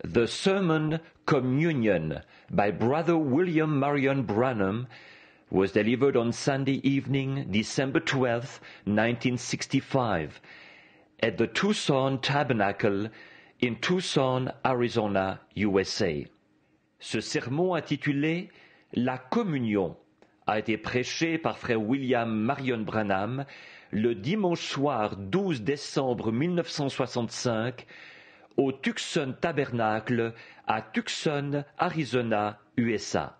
The Sermon Communion by Brother William Marion Branham was delivered on Sunday evening, December 12th, 1965, at the Tucson Tabernacle in Tucson, Arizona, USA. Ce sermon intitulé « La communion » a été prêché par frère William Marion Branham le dimanche soir 12 décembre 1965 au Tucson Tabernacle à Tucson, Arizona, USA.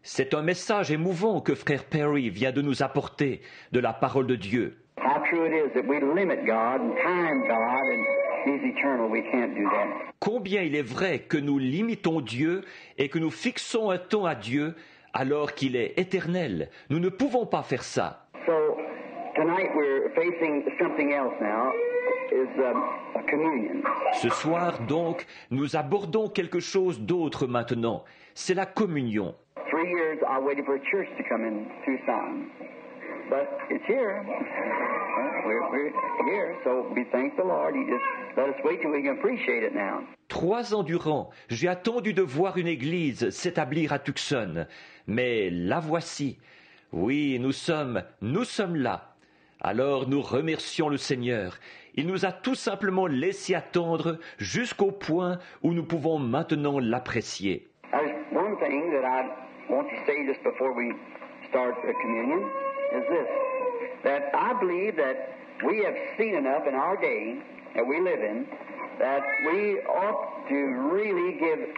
C'est un message émouvant que frère Perry vient de nous apporter de la parole de Dieu. Combien il est vrai que nous limitons Dieu et que nous fixons un temps à Dieu alors qu'il est éternel. Nous ne pouvons pas faire ça. Ce soir, donc, nous abordons quelque chose d'autre maintenant. C'est la communion. 3 years I waited for a church to come in Tucson. But it's here. We're here, so we thank the Lord. He just let us wait till we can appreciate it now. 3 ans durant, j'ai attendu de voir une église s'établir à Tucson. Mais la voici. Oui, nous sommes là. Alors nous remercions le Seigneur. Il nous a tout simplement laissé attendre jusqu'au point où nous pouvons maintenant l'apprécier. One thing that I want to say just before we start the communion is this, that I believe that we have seen enough in our day that we live in that we ought to really give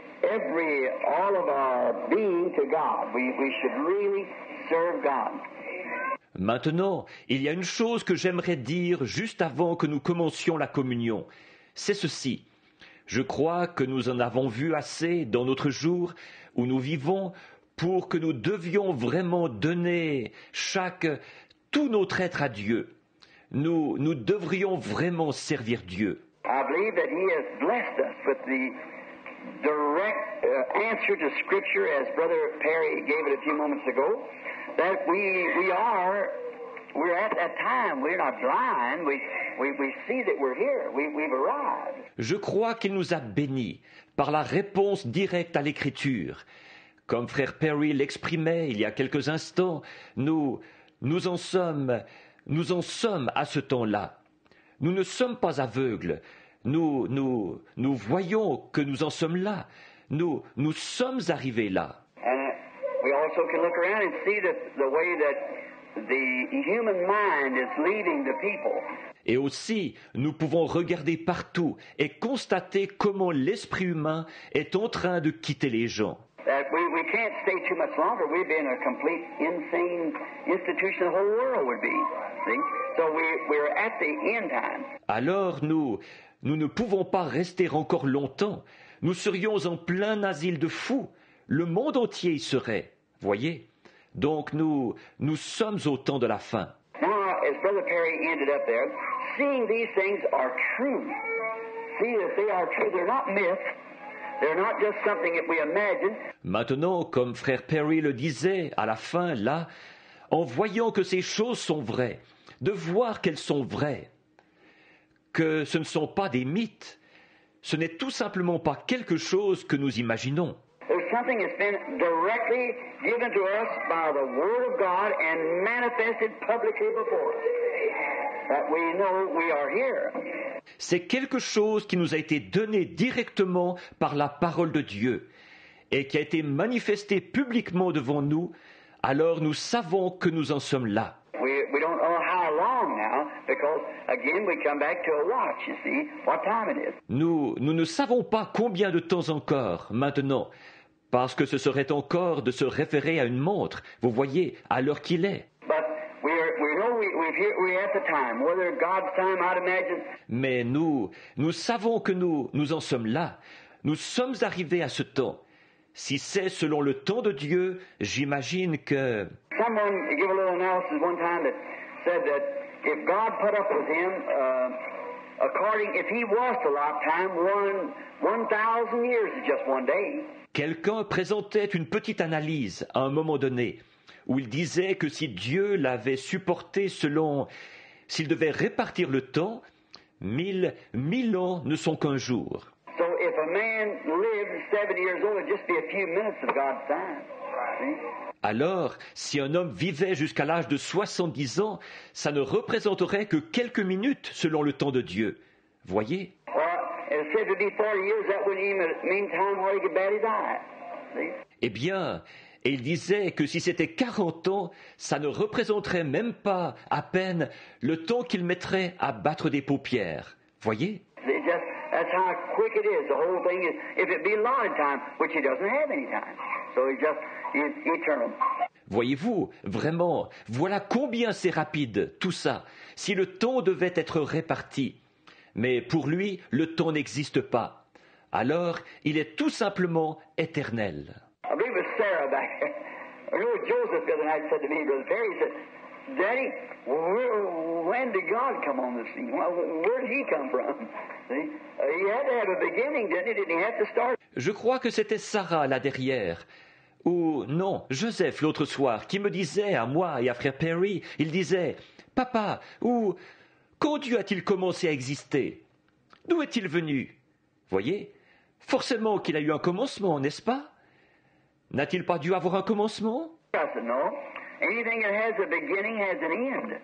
all of our being to God. We should really serve God. Maintenant, il y a une chose que j'aimerais dire juste avant que nous commencions la communion. C'est ceci. Je crois que nous en avons vu assez dans notre jour où nous vivons pour que nous devions vraiment donner tout notre être à Dieu. Nous devrions vraiment servir Dieu. I believe that He has blessed us with the direct answer to Scripture, as Brother Perry gave it a few moments ago, that we're at that time. We're not blind. We see that we're here. We've arrived. Je crois qu'il nous a bénis par la réponse directe à l'Écriture. Comme frère Perry l'exprimait il y a quelques instants, nous en sommes à ce temps-là. Nous ne sommes pas aveugles. Nous voyons que nous en sommes là. Nous sommes arrivés là. And we also can look around and see the way that the human mind is leading the people. Et aussi, nous pouvons regarder partout et constater comment l'esprit humain est en train de quitter les gens. That we can't stay too much longer. We'd be in a complete insane institution. The whole world would be. See? So we're at the end time. Alors nous ne pouvons pas rester encore longtemps. Nous serions en plein asile de fous. Le monde entier y serait. Voyez? Donc nous sommes au temps de la fin. Now, as Brother Perry ended up there, seeing these things are true. See that they are true. They're not myths. They're not just something that we imagine. Maintenant, comme frère Perry le disait à la fin, là, en voyant que ces choses sont vraies, de voir qu'elles sont vraies, que ce ne sont pas des mythes, ce n'est tout simplement pas quelque chose que nous imaginons. There's something that's been directly given to us by the Word of God and manifested publicly before us, that we know we are here. C'est quelque chose qui nous a été donné directement par la parole de Dieu et qui a été manifesté publiquement devant nous, alors nous savons que nous en sommes là. We don't know how long now, because again we come back to a watch, you see, what time it is. Nous ne savons pas combien de temps encore maintenant, parce que ce serait encore de se référer à une montre, vous voyez, à l'heure qu'il est. Mais nous savons que nous en sommes là. Nous sommes arrivés à ce temps. Si c'est selon le temps de Dieu, j'imagine que... Someone gave a little analysis one time that said that if God put up with him, if he was to allot time, 1,000 years is just one day. Quelqu'un présentait une petite analyse à un moment donné, où il disait que si Dieu l'avait supporté s'il devait répartir le temps, 1000 ans ne sont qu'un jour. So if a man lives 70 years old, it'd just be a few minutes of God's time. See? Alors, si un homme vivait jusqu'à l'âge de 70 ans, ça ne représenterait que quelques minutes selon le temps de Dieu. Voyez? It said to be 40 years, that wouldn't even mean time where he could bat his eye. See? Eh bien, et il disait que si c'était 40 ans, ça ne représenterait même pas à peine le temps qu'il mettrait à battre des paupières. Voyez? See, that's how quick it is. The whole thing is, if it be allotted time, which he doesn't have any time. So he's eternal. Voyez-vous, vraiment, voilà combien c'est rapide, tout ça, si le temps devait être réparti. Mais pour lui, le temps n'existe pas. Alors, il est tout simplement éternel. I believe it was Sarah back there. I know Joseph the other night said to me, Brother Perry, he said, Daddy, when did God come on the scene? Where did he come from? See? He had to have a beginning, didn't he? Didn't he have to start? Je crois que c'était Sarah là derrière. Ou non, Joseph l'autre soir, qui me disait à moi et à frère Perry, il disait, Papa, ou quand Dieu a-t-il commencé à exister? D'où est-il venu? Voyez, forcément qu'il a eu un commencement, n'est-ce pas? N'a-t-il pas dû avoir un commencement? I said, no. Anything that has a beginning has an end.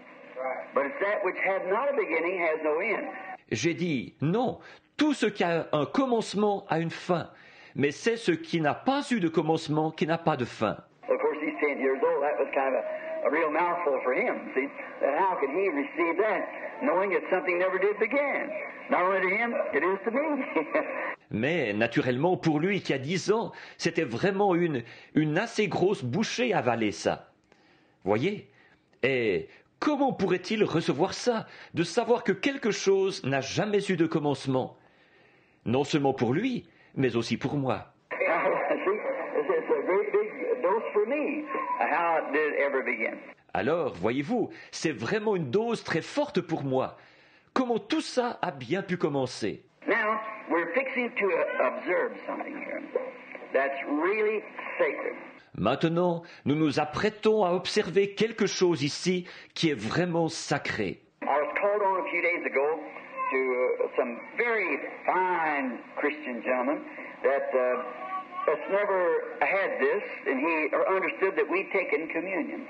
But it's that which had not a beginning has no end. J'ai dit, non, tout ce qui a un commencement a une fin, mais c'est ce qui n'a pas eu de commencement qui n'a pas de fin. Of course, he's 10 years old. That was kind of a real mouthful for him. See, that how could he receive that, knowing that something never did begin? Not only to him, it is to me. Mais naturellement, pour lui qui a 10 ans, c'était vraiment une assez grosse bouchée à avaler ça. Voyez? Et comment pourrait-il recevoir ça, de savoir que quelque chose n'a jamais eu de commencement? Non seulement pour lui, mais aussi pour moi. See, it's a great big dose for me. How it did ever begin. Alors, voyez-vous, c'est vraiment une dose très forte pour moi. Comment tout ça a bien pu commencer? Now, we're fixing to observe something here that's really sacred. Maintenant, nous nous apprêtons à observer quelque chose ici qui est vraiment sacré. I was called on a few days ago to some very fine Christian gentleman that's never had this, and he understood that we take in communion.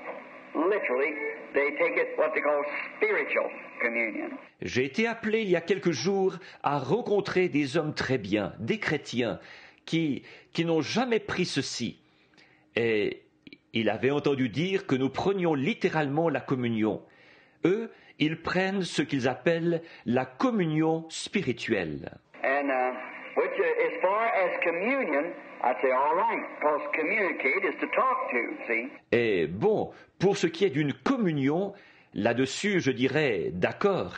Literally, they take it what they call spiritual communion. J'ai été appelé il y a quelques jours à rencontrer des hommes très bien, des chrétiens, qui n'ont jamais pris ceci. Et il avait entendu dire que nous prenions littéralement la communion. Eux, ils prennent ce qu'ils appellent la communion spirituelle. And which, as far as communion, I'd say all right, because communicate is to talk to, see? Et bon, pour ce qui est d'une communion, là-dessus, je dirais d'accord,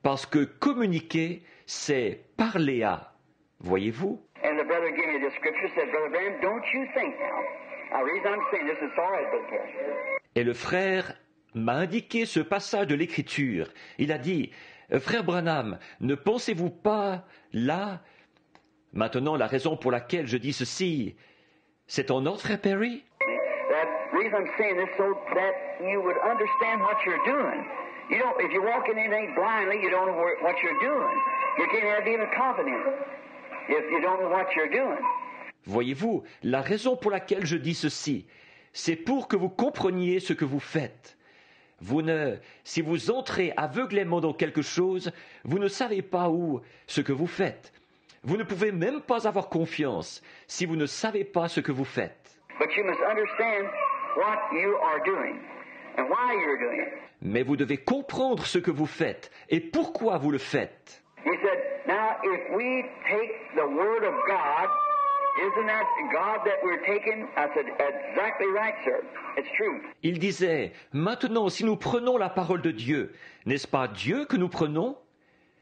parce que communiquer, c'est parler à. Voyez-vous? And the brother gave me this scripture, said, Brother Branham, don't you think now? Now, the reason I'm saying this is all right, Brother Perry. Et le frère m'a indiqué ce passage de l'Écriture. Il a dit, Frère Branham, ne pensez-vous pas là? Maintenant, la raison pour laquelle je dis ceci, c'est en ordre, Frère Perry? The reason I'm saying this so that you would understand what you're doing. You don't, if you walk in anything blindly, you don't know what you're doing. You can't have even confidence if you don't know what you're doing. Voyez-vous, la raison pour laquelle je dis ceci, c'est pour que vous compreniez ce que vous faites. Si vous entrez aveuglément dans quelque chose, vous ne savez pas ce que vous faites. Vous ne pouvez même pas avoir confiance si vous ne savez pas ce que vous faites. But you must understand what you are doing and why you're doing it. Mais vous devez comprendre ce que vous faites et pourquoi vous le faites. He said, now if we take the word of God, isn't that God that we're taking? I said, exactly right, sir. It's true. Il disait, maintenant si nous prenons la parole de Dieu, n'est-ce pas Dieu que nous prenons?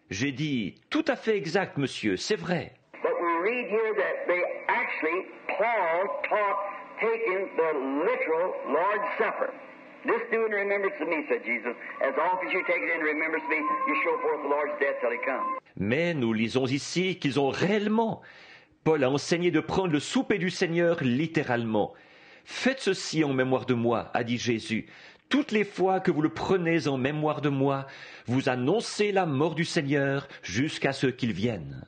J'ai dit, tout à fait exact, monsieur, c'est vrai. But we read here that they actually, Paul taught taking the literal Lord's Supper. This do in remembrance of me, said Jesus. As often as you take it in remembrance of me, you show forth the Lord's death till he comes. Mais nous lisons ici qu'ils ont réellement, Paul a enseigné de prendre le souper du Seigneur littéralement. Faites ceci en mémoire de moi, a dit Jésus, toutes les fois que vous le prenez en mémoire de moi, vous annoncez la mort du Seigneur jusqu'à ce qu'il vienne.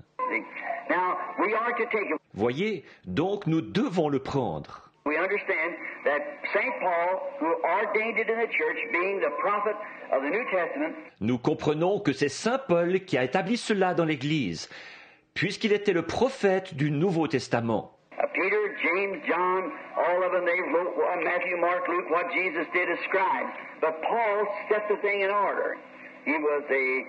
Now, we are to take it. Voyez, donc nous devons le prendre. We understand that St. Paul, who ordained it in the church, being the prophet of the New Testament, Nous comprenons que c'est Saint Paul qui a établi cela dans l'Église, puisqu'il était le prophète du Nouveau Testament. Peter, James, John, all of them, they wrote Matthew, Mark, Luke, what Jesus did as scribes. But Paul set the thing in order. He was the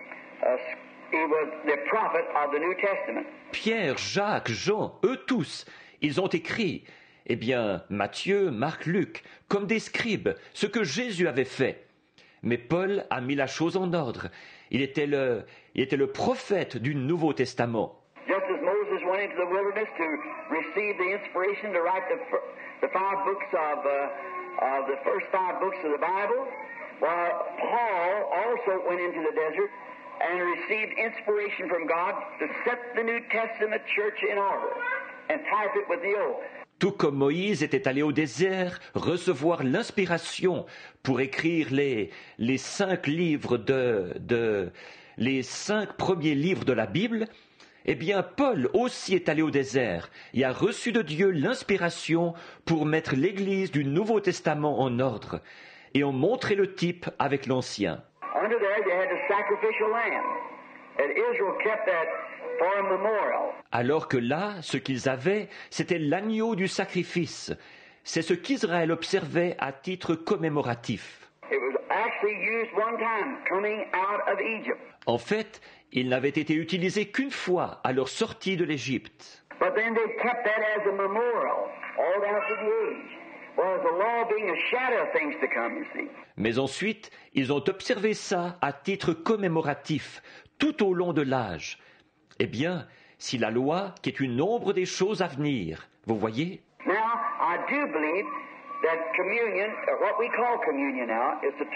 prophet of the New Testament. Pierre, Jacques, Jean, eux tous, ils ont écrit, eh bien, Matthieu, Marc, Luc, comme des scribes, ce que Jésus avait fait. Mais Paul a mis la chose en ordre. Il était le prophète du Nouveau Testament. Just as Moses went into the wilderness to receive the inspiration to write the five books of the first five books of the Bible, while Paul also went into the desert and received inspiration from God to set the New Testament church in order and type it with the old. Tout comme Moïse était allé au désert recevoir l'inspiration pour écrire les 5 livres les 5 premiers livres de la Bible, eh bien Paul aussi est allé au désert et a reçu de Dieu l'inspiration pour mettre l'Église du Nouveau Testament en ordre et en montrer le type avec l'Ancien. Under there they had the sacrificial lamb, and Israel kept that for a memorial. Alors que là, ce qu'ils avaient, c'était l'agneau du sacrifice. C'est ce qu'Israël observait à titre commémoratif. It was actually used one time coming out of Egypt. En fait, il n'avait été utilisé qu'une fois à leur sortie de l'Égypte. But then they kept that as a memorial all down through the age. Well, the law being a shadow of things to come, you see. Mais ensuite, ils ont observé ça à titre commémoratif, tout au long de l'âge. Eh bien, si la loi, qui est une ombre des choses à venir, vous voyez? Now, I do believe that communion, what we call communion now, is the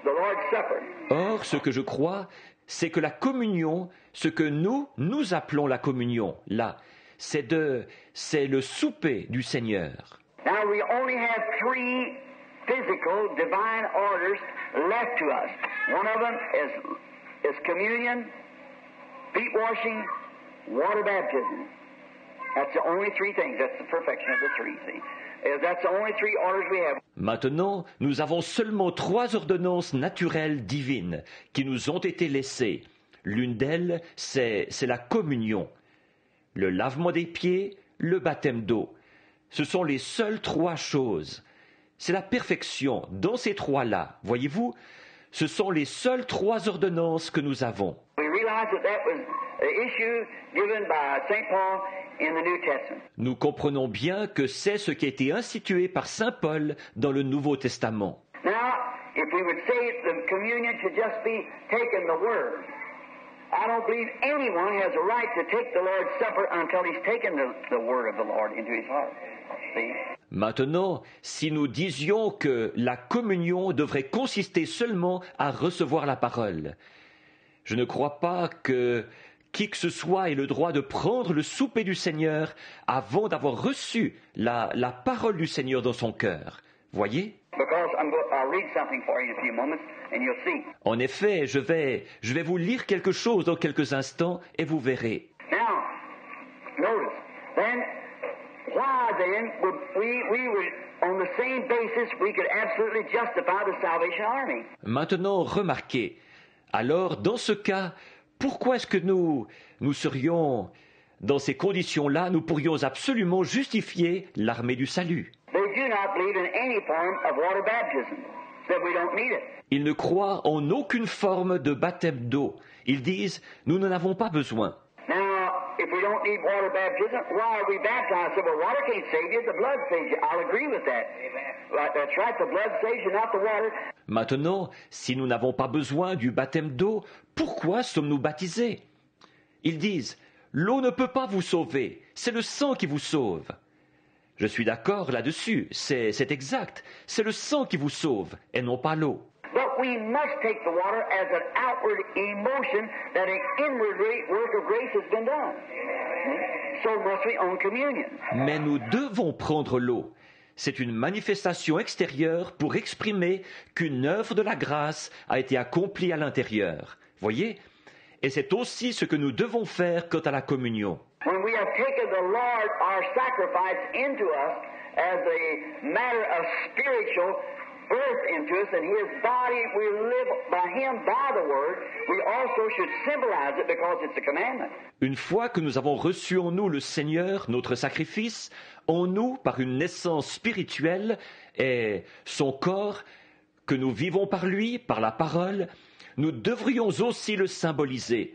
Lord's Supper. Or, ce que je crois, c'est que la communion, ce que nous appelons la communion, là, c'est le souper du Seigneur. Now, we only have 3 physical divine orders left to us. One of them is communion, feet washing, water baptism. That's the only 3 things. That's the perfection of the 3, see. That's the only 3 orders we have. Maintenant, nous avons seulement 3 ordonnances naturelles divines qui nous ont été laissées. L'une d'elles, c'est la communion, le lavement des pieds, le baptême d'eau. Ce sont les seules 3 choses. C'est la perfection dans ces 3-là. Voyez-vous, ce sont les seules 3 ordonnances que nous avons. We realize that was the issue given by St. Paul in the New Testament. Nous comprenons bien que c'est ce qui a été institué par Saint Paul dans le Nouveau Testament. Now, if we would say the communion should just be taking the Word, I don't believe anyone has a right to take the Lord's Supper until he's taken the Word of the Lord into his heart. See? Maintenant, si nous disions que la communion devrait consister seulement à recevoir la parole, je ne crois pas que qui que ce soit ait le droit de prendre le souper du Seigneur avant d'avoir reçu la parole du Seigneur dans son cœur. Voyez? Because I'll read something for you in a few moments, and you'll see. En effet, je vais vous lire quelque chose dans quelques instants et vous verrez. Now, notice, then, why then would we would, on the same basis, we could absolutely justify the Salvation Army? Maintenant, remarquez. Alors, dans ce cas, pourquoi est-ce que nous serions, dans ces conditions-là, nous pourrions absolument justifier l'armée du salut? They do not believe in any form of water baptism, so we don't need it. Ils ne croient en aucune forme de baptême d'eau. Ils disent, nous n'en avons pas besoin. Now, if we don't need water baptism, why are we baptized? So, well, water can't save you, the blood saves you. I'll agree with that. Right, that's right, the blood saves you, not the water. Maintenant, si nous n'avons pas besoin du baptême d'eau, pourquoi sommes-nous baptisés? Ils disent, l'eau ne peut pas vous sauver, c'est le sang qui vous sauve. Je suis d'accord là-dessus, c'est exact, c'est le sang qui vous sauve et non pas l'eau. But we must take the water as an outward emotion that an inward work of grace has been done. So must we on communion. Mais nous devons prendre l'eau. c'est une manifestation extérieure pour exprimer qu'une œuvre de la grâce a été accomplie à l'intérieur. Voyez? Et c'est aussi ce que nous devons faire quant à la communion. When we have taken the Lord, our sacrifice, into us as a matter of spiritual birth into us, and His body, we live by Him, by the Word, we also should symbolize it because it's a commandment. Une fois que nous avons reçu en nous le Seigneur, notre sacrifice, en nous, par une naissance spirituelle, et son corps, que nous vivons par lui, par la parole, nous devrions aussi le symboliser,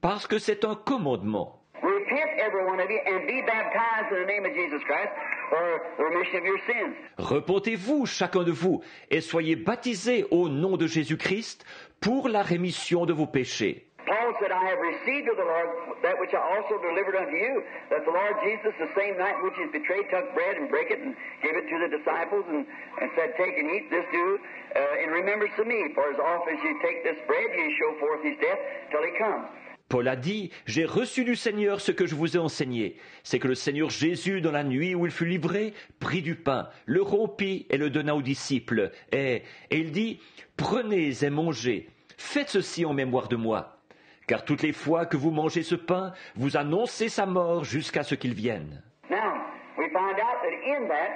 parce que c'est un commandement. Repent, every one of you, and be baptized in the name of Jesus Christ for the remission of your sins. Repentez-vous, chacun de vous, et soyez baptisés au nom de Jésus-Christ pour la rémission de vos péchés. Paul said, I have received of the Lord that which I also delivered unto you, that the Lord Jesus, the same night in which he was betrayed, took bread and brake it and gave it to the disciples and said, take and eat, this do in remembrance of me. For as often as you take this bread, you show forth his death till he comes. Paul a dit, j'ai reçu du Seigneur ce que je vous ai enseigné. C'est que le Seigneur Jésus, dans la nuit où il fut livré, prit du pain, le rompit et le donna aux disciples. Et il dit, prenez et mangez, faites ceci en mémoire de moi. Car toutes les fois que vous mangez ce pain, vous annoncez sa mort jusqu'à ce qu'il vienne. Now, we find out that in that,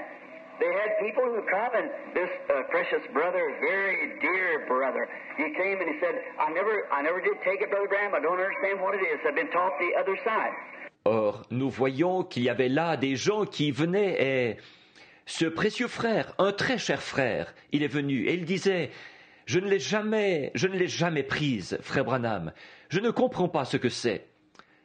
they had people who come, and this precious brother, very dear brother, he came and he said, I never did take it, Brother Branham. I don't understand what it is. I've been taught the other side. Or, nous voyons qu'il y avait là des gens qui venaient et ce précieux frère, un très cher frère, il est venu et il disait, je ne l'ai jamais prise, frère Branham. Je ne comprends pas ce que c'est.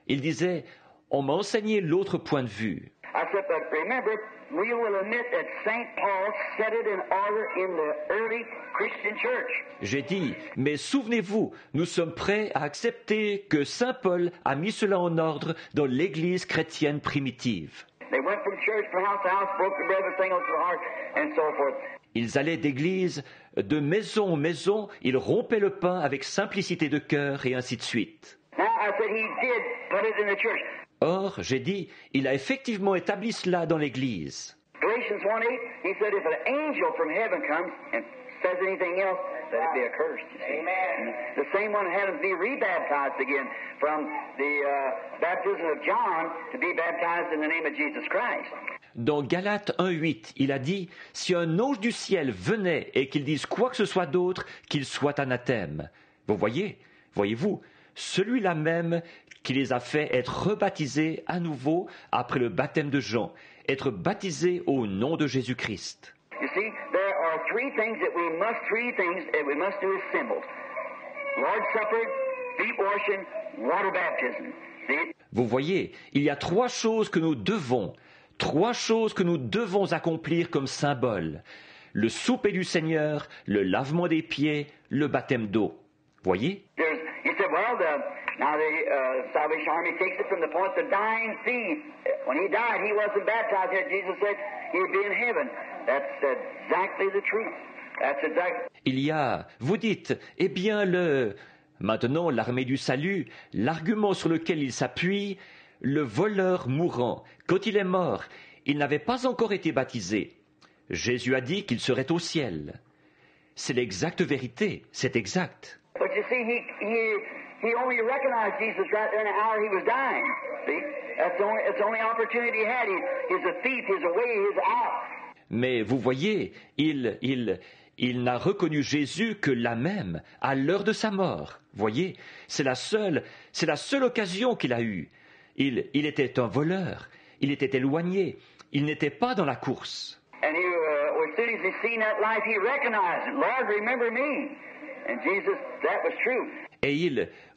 Il disait, on m'a enseigné l'autre point de vue. I said, but remember, we will admit that St. Paul set it in order in the early Christian church. J'ai dit, mais souvenez-vous, nous sommes prêts à accepter que Saint Paul a mis cela en ordre dans l'Église chrétienne primitive. They went from church to house, broke the bread, sang unto the heart, and so forth. Ils allaient d'église, de maison en maison, ils rompaient le pain avec simplicité de cœur et ainsi de suite. Now, I said he did put it in the church. Or, j'ai dit, il a effectivement établi cela dans l'Église. Galatians 1:8, he said, if an angel from heaven comes and says anything else, let it be accursed. Amen. The same one had to be rebaptized again from the baptism of John to be baptized in the name of Jesus Christ. Dans Galates 1:8, il a dit, si un ange du ciel venait et qu'il dise quoi que ce soit d'autre, qu'il soit anathème. Vous voyez-vous, celui-là même qui les a fait être rebaptisés à nouveau après le baptême de Jean, être baptisés au nom de Jésus-Christ. You see, there are three things that we must do as symbols. Lord's Supper, feet washing, water baptism. See? Vous voyez, il y a trois choses que nous devons accomplir comme symbole. Le souper du Seigneur, le lavement des pieds, le baptême d'eau. Voyez? He said, well, now the Salvation Army takes it from the point the dying thief. When he died, he wasn't baptized yet. Jesus said he'd be in heaven. That's exactly the truth. That's exactly. Il y a, vous dites, eh bien maintenant l'armée du salut, l'argument sur lequel il s'appuie, le voleur mourant, quand il est mort, il n'avait pas encore été baptisé. Jésus a dit qu'il serait au ciel. C'est l'exacte vérité, c'est exact. But you see, he only recognized Jesus right there in the hour he was dying. See, that's the only opportunity he had. He's a thief. He's away. He's out. Mais vous voyez, il n'a reconnu Jésus que là même, à l'heure de sa mort. Voyez, c'est la seule occasion qu'il a eue. Il était un voleur, il était éloigné, il n'était pas dans la course. And as soon as he seen that life, he recognized it. Lord, remember me. And Jesus, that was true. Et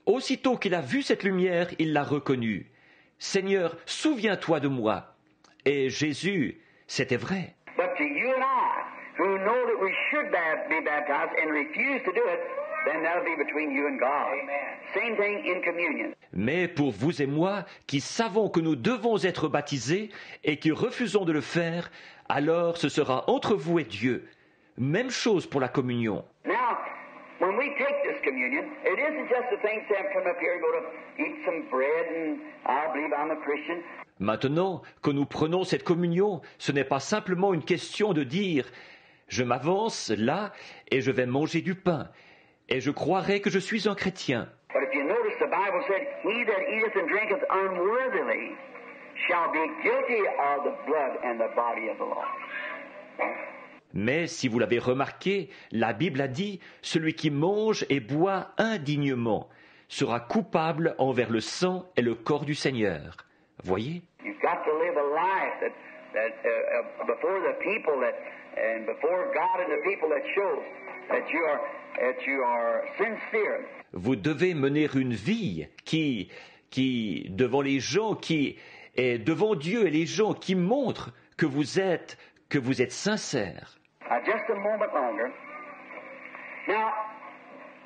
aussitôt qu'il a vu cette lumière, il l'a reconnue. Seigneur, souviens-toi de moi. Et Jésus, c'était vrai. But to you and I, who know that we should be baptized and refuse to do it, then that'll be between you and God. Amen. Same thing in communion. Mais pour vous et moi, qui savons que nous devons être baptisés et qui refusons de le faire, alors ce sera entre vous et Dieu. Même chose pour la communion. Now, when when we take this communion, it isn't just a thing to come up here and go to eat some bread and I believe I'm a Christian. Maintenant que nous prenons cette communion, ce n'est pas simplement une question de dire « je m'avance là et je vais manger du pain et je croirai que je suis un chrétien ». But if you notice, the Bible said, "He that eateth and drinketh unworthily shall be guilty of the blood and the body of the Lord." Mais si vous l'avez remarqué, la Bible a dit « celui qui mange et boit indignement sera coupable envers le sang et le corps du Seigneur ». Voyez? You've got to live a life that before the people and before God and the people that shows that you are sincere. Vous devez mener une vie qui devant les gens, qui est devant Dieu et les gens, qui montre que vous êtes sincère. Just a moment longer. Now,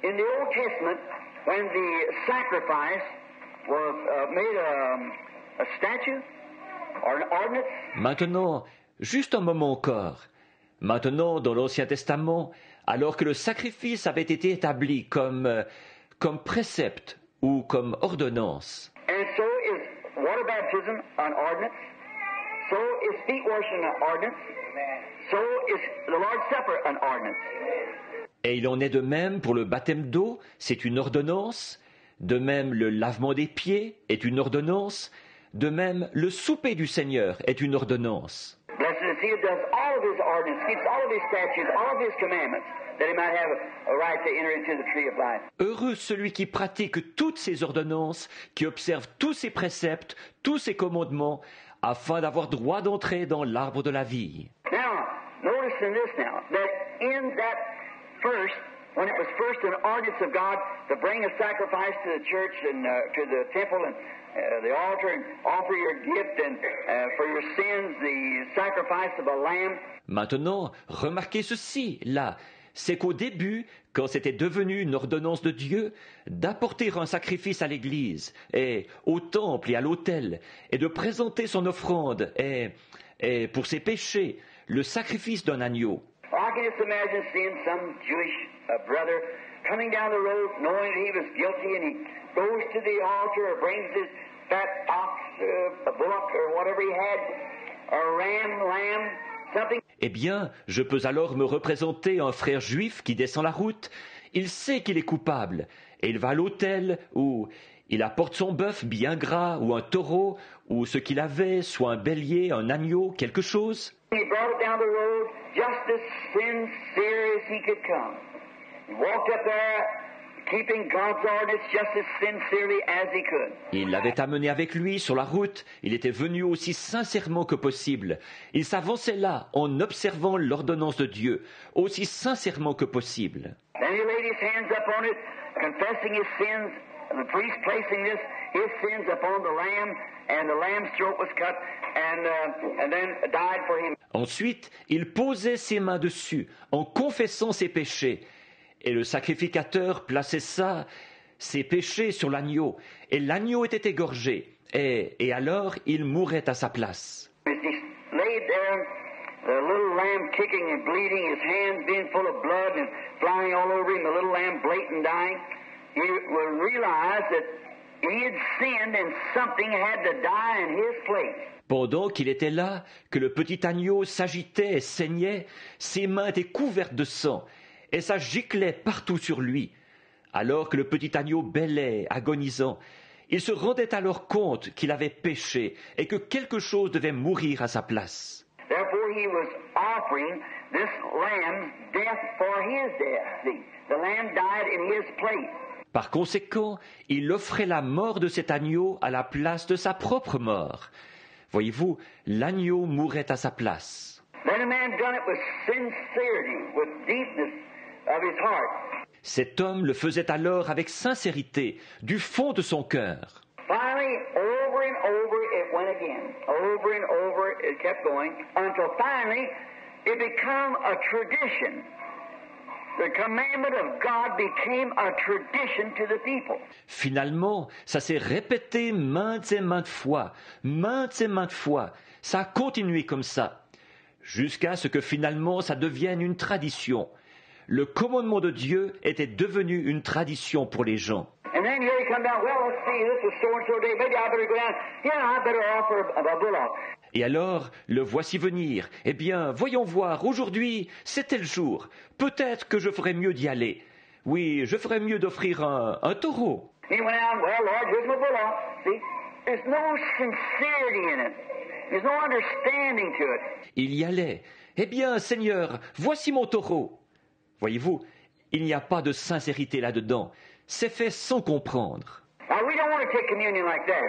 in the Old Testament, when the sacrifice was made a statue or an ordinance. Maintenant, juste un moment encore. Maintenant, dans l'Ancien Testament, alors que le sacrifice avait été établi comme précepte ou comme ordonnance. And so is water baptism an ordinance. So is feet washing an ordinance. So is the Lord's Supper an ordinance. Et il en est de même pour le baptême d'eau, c'est une ordonnance. De même, le lavement des pieds est une ordonnance. De même, le souper du Seigneur est une ordonnance. Blessed is he who does all of his ordinances, keeps all of his statutes, all of his commandments, that he might have a right to enter into the tree of life. Heureux celui qui pratique toutes ces ordonnances, qui observe tous ses préceptes, tous ses commandements, afin d'avoir droit d'entrer dans l'arbre de la vie. Now, notice in this now, that in that first, when it was first an ordinance of God to bring a sacrifice to the church and to the temple and the altar and offer your gift and for your sins the sacrifice of a lamb. Maintenant, remarquez ceci, là, c'est qu'au début, quand c'était devenu une ordonnance de Dieu, d'apporter un sacrifice à l'Église et au temple et à l'autel, et de présenter son offrande et pour ses péchés, le sacrifice d'un agneau. I can just imagine seeing some Jewish brother coming down the road knowing that he was guilty and he goes to the altar or brings his fat ox, a bullock or whatever he had, a lamb, something. Eh bien, je peux alors me représenter un frère juif qui descend la route. Il sait qu'il est coupable et il va à l'autel où il apporte son bœuf bien gras ou un taureau ou ce qu'il avait, soit un bélier, un agneau, quelque chose. He brought it down the road just as sincere as he could come. He walked up there keeping God's ordinance just as sincerely as he could. Il l'avait amené avec lui sur la route. Il était venu aussi sincèrement que possible. Il s'avançait là en observant l'ordonnance de Dieu, aussi sincèrement que possible. Then he laid his hands upon it, confessing his sins, the priest placing his sins upon the lamb, and the lamb's throat was cut, and then died for him. Ensuite, il posait ses mains dessus, en confessant ses péchés. Et le sacrificateur plaçait ses péchés sur l'agneau, et l'agneau était égorgé, et alors il mourait à sa place. As he laid there, the little lamb kicking and bleeding, his hands being full of blood and flying all over him, the little lamb blatant dying, he would realize that he had sinned and something had to die in his place. Pendant qu'il était là, que le petit agneau s'agitait et saignait, ses mains étaient couvertes de sang, et ça giclait partout sur lui. Alors que le petit agneau bêlait, agonisant, il se rendait alors compte qu'il avait péché et que quelque chose devait mourir à sa place. Therefore he was offering this lamb's death for his death. See, the lamb died in his place. Par conséquent, il offrait la mort de cet agneau à la place de sa propre mort. Voyez-vous, l'agneau mourait à sa place. Then a man done it with sincerity, with deepness of his heart. Cet homme le faisait alors avec sincérité, du fond de son cœur. Finally, over and over it went again. Over and over it kept going until finally it became a tradition. The commandment of God became a tradition to the people. Finalement, ça s'est répété maintes et maintes fois, Ça a continué comme ça, jusqu'à ce que finalement ça devienne une tradition. le commandement de Dieu était devenu une tradition pour les gens. And then here he come down, well, let's see, this was so-and-so day, maybe I better go down. Yeah, I better offer a bullock. Et alors, le voici venir. Eh bien, voyons voir, aujourd'hui, c'est tel jour. Peut-être que je ferais mieux d'y aller. Oui, je ferais mieux d'offrir un taureau. He went out, well, Lord, here's my bullock. See, there's no sincerity in it. There's no understanding to it. Il y allait. Eh bien, Seigneur, voici mon taureau. Voyez-vous, il n'y a pas de sincérité là-dedans. C'est fait sans comprendre. Now, we don't want to take communion like that.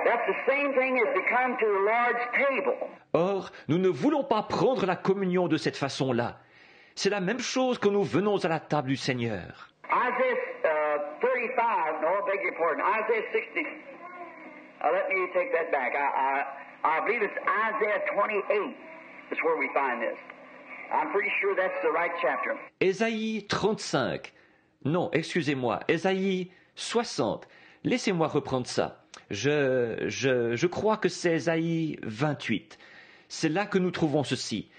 That's the same thing as to come to the Lord's table. Or, nous ne voulons pas prendre la communion de cette façon-là. C'est la même chose quand nous venons à la table du Seigneur. Isaiah 35, no, I beg your pardon, Isaiah 60. Let me take that back. I believe it's Isaiah 28. That's where we find this. I'm pretty sure that's the right chapter. Ésaïe 35. Non, excusez-moi, Ésaïe 60. Laissez-moi reprendre ça. Je crois que c'est Ésaïe 28. C'est là que nous trouvons ceci.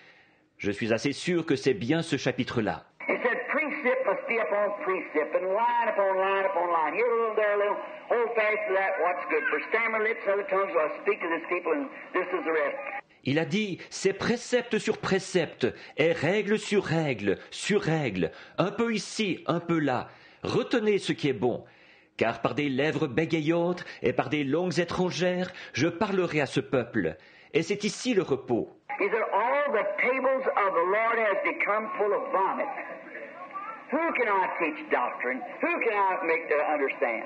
Je suis assez sûr que c'est bien ce chapitre-là. It said, precept must be upon precept, and line upon line upon line. Here a little, there a little. Hold fast to that, what's good. For stammer lips and other tongues will I speak to this people, and this is the rest. Il a dit, c'est précepte sur précepte, et règle sur règle, sur règle, un peu ici, un peu là. Retenez ce qui est bon, car par des lèvres bégayantes et par des langues étrangères, je parlerai à ce peuple. Et c'est ici le repos. He said, all the tables of the Lord has become full of vomit. Who can I teach doctrine? Who can I make to understand?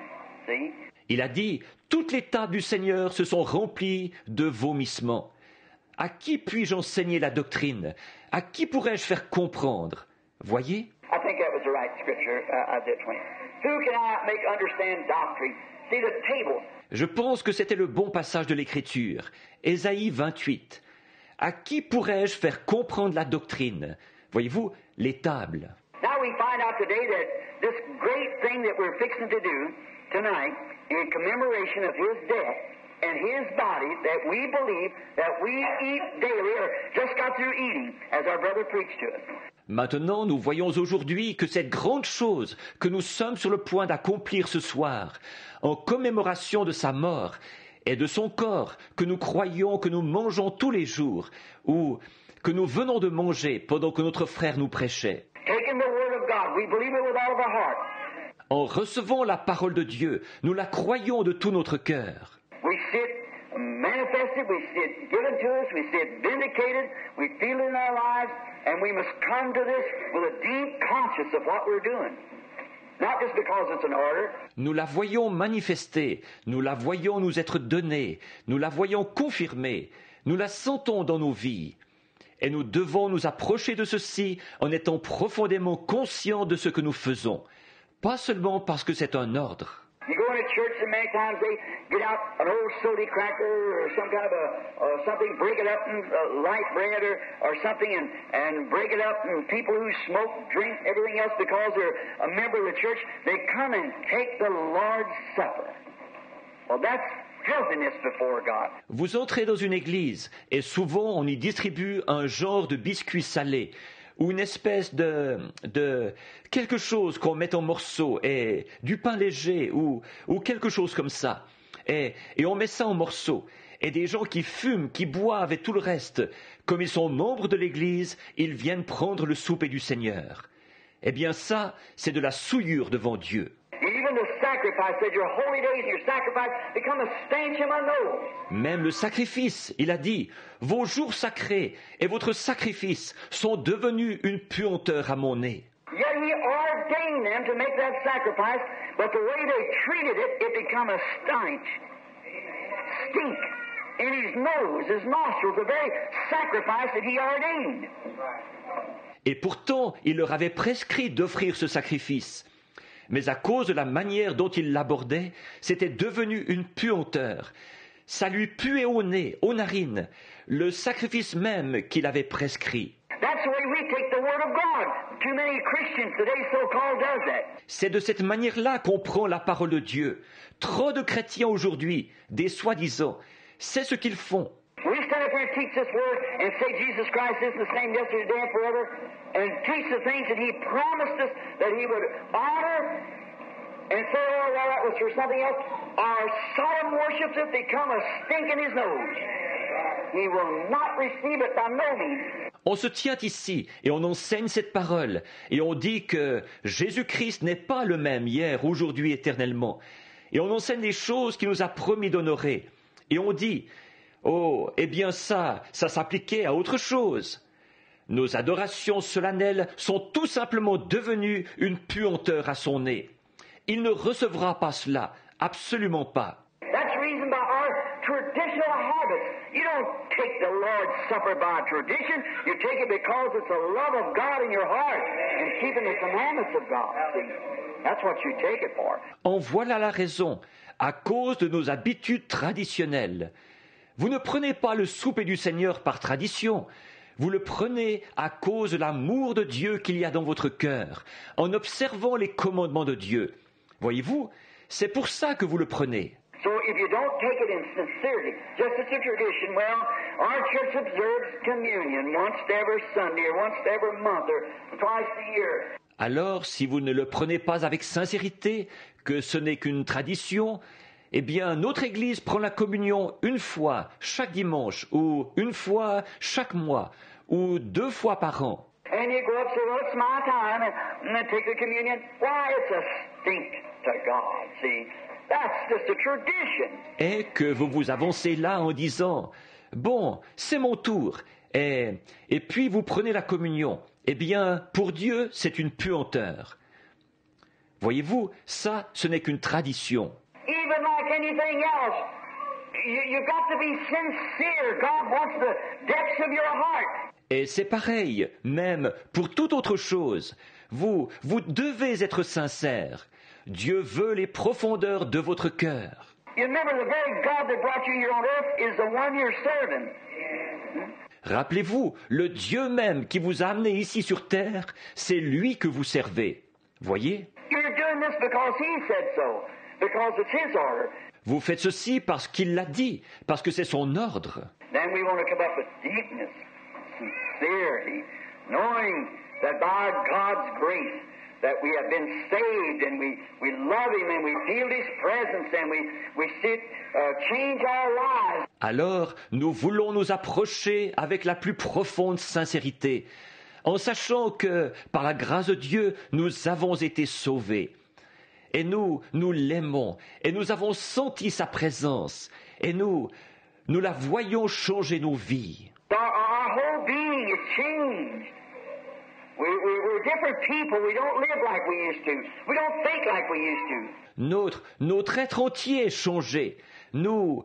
See? Il a dit, toutes les tables du Seigneur se sont remplies de vomissements. À qui puis-je enseigner la doctrine? À qui pourrais-je faire comprendre? Voyez? I think that was the right scripture, Isaiah 20. Who can I make understand doctrine? See the table. Je pense que c'était le bon passage de l'Écriture. Ésaïe 28. À qui pourrais-je faire comprendre la doctrine? Voyez-vous, les tables. Now we find out today that this great thing that we're fixing to do tonight in commemoration of His death and His body that we believe that we eat daily or just got through eating as our brother preached to us. Maintenant, nous voyons aujourd'hui que cette grande chose que nous sommes sur le point d'accomplir ce soir, en commémoration de sa mort et de son corps que nous croyons que nous mangeons tous les jours, ou que nous venons de manger pendant que notre frère nous prêchait. Taking the Word of God, we believe it with all of our heart. En recevant la parole de Dieu, nous la croyons de tout notre cœur. We see it manifested, we see it given to us, we see it vindicated, we feel it in our lives, and we must come to this with a deep conscience of what we're doing. Not just because it's an order. Nous la voyons manifester, nous la voyons nous être donnée, nous la voyons confirmée, nous la sentons dans nos vies. Et nous devons nous approcher de ceci en étant profondément conscients de ce que nous faisons, pas seulement parce que c'est un ordre. You go into church and many times they get out an old soda cracker or some kind of something, break it up in light bread or something and break it up, and people who smoke, drink, everything else because they're a member of the church, they come and take the Lord's Supper. Well, that's filthiness before God. Vous entrez dans une église et souvent on y distribue un genre de biscuit salé ou une espèce de quelque chose qu'on met en morceaux et du pain léger ou quelque chose comme ça. Et on met ça en morceaux. Et des gens qui fument, qui boivent et tout le reste, comme ils sont membres de l'église, ils viennent prendre le souper du Seigneur. Eh bien ça, c'est de la souillure devant Dieu. Even the sacrifice said your holy days and your sacrifice become a stench in my nose. Même le sacrifice, il a dit, vos jours sacrés et votre sacrifice sont devenus une puanteur à mon nez. Yet he ordained them to make that sacrifice, but the way they treated it, it become a stench. Stink in his nose, his nostrils, the very sacrifice that he ordained. Et pourtant, il leur avait prescrit d'offrir ce sacrifice. Mais à cause de la manière dont il l'abordait, c'était devenu une puanteur. Ça lui puait au nez, aux narines, le sacrifice même qu'il avait prescrit. C'est de cette manière-là qu'on prend la parole de Dieu. Trop de chrétiens aujourd'hui, des soi-disant, c'est ce qu'ils font. We stand up here and teach this word and say Jesus Christ is the same yesterday, today, and forever, and teach the things that He promised us that He would honor, and say, oh, well, that was for something else. Our solemn worships it become a stink in His nose. He will not receive it by no means. On se tient ici et on enseigne cette parole et on dit que Jésus-Christ n'est pas le même hier, aujourd'hui, éternellement. Et on enseigne les choses qu'il nous a promis d'honorer. Et on dit, oh, eh bien ça s'appliquait à autre chose. Nos adorations solennelles sont tout simplement devenues une puanteur à son nez. Il ne recevra pas cela, absolument pas. That's the reason by our traditional habits. You don't take the Lord's Supper by tradition. You take it because it's the love of God in your heart and keeping the commandments of God. See? That's what you take it for. En voilà la raison, à cause de nos habitudes traditionnelles. Vous ne prenez pas le souper du Seigneur par tradition. Vous le prenez à cause de l'amour de Dieu qu'il y a dans votre cœur, en observant les commandements de Dieu. Voyez-vous, c'est pour ça que vous le prenez. So if you don't take it in sincerity, just as a tradition, well, our church observes communion once every Sunday or once every month or twice a year. Alors, si vous ne le prenez pas avec sincérité, que ce n'est qu'une tradition, eh bien, notre Église prend la communion une fois chaque dimanche, ou une fois chaque mois, ou 2 fois par an. And you go up and say, well, it's my time, and then take the communion. Why, it's a stink to God, see. That's just a tradition. Et que vous vous avancez là en disant, bon, c'est mon tour, et puis vous prenez la communion. Eh bien, pour Dieu, c'est une puanteur. Voyez-vous, ça, ce n'est qu'une tradition. Even like anything else, you've got to be sincere. God wants the depths of your heart. Et c'est pareil, même pour toute autre chose. Vous devez être sincère. Dieu veut les profondeurs de votre cœur. You remember the very God that brought you here on earth is the one you're serving. Rappelez-vous, le Dieu même qui vous a amené ici sur terre, c'est lui que vous servez. Voyez? You're doing this because He said so, because it's His order. Vous faites ceci parce qu'il l'a dit, parce que c'est son ordre. Then we want to come up with deepness, sincerity, knowing that by God's grace that we have been saved and we love Him and we feel His presence and we see it change our lives. Alors, nous voulons nous approcher avec la plus profonde sincérité, en sachant que, par la grâce de Dieu, nous avons été sauvés. Et nous l'aimons, et nous avons senti sa présence, et nous la voyons changer nos vies. Our whole being is changed. We're different people. We don't live like we used to. We don't think like we used to. Notre être entier est changé. Nous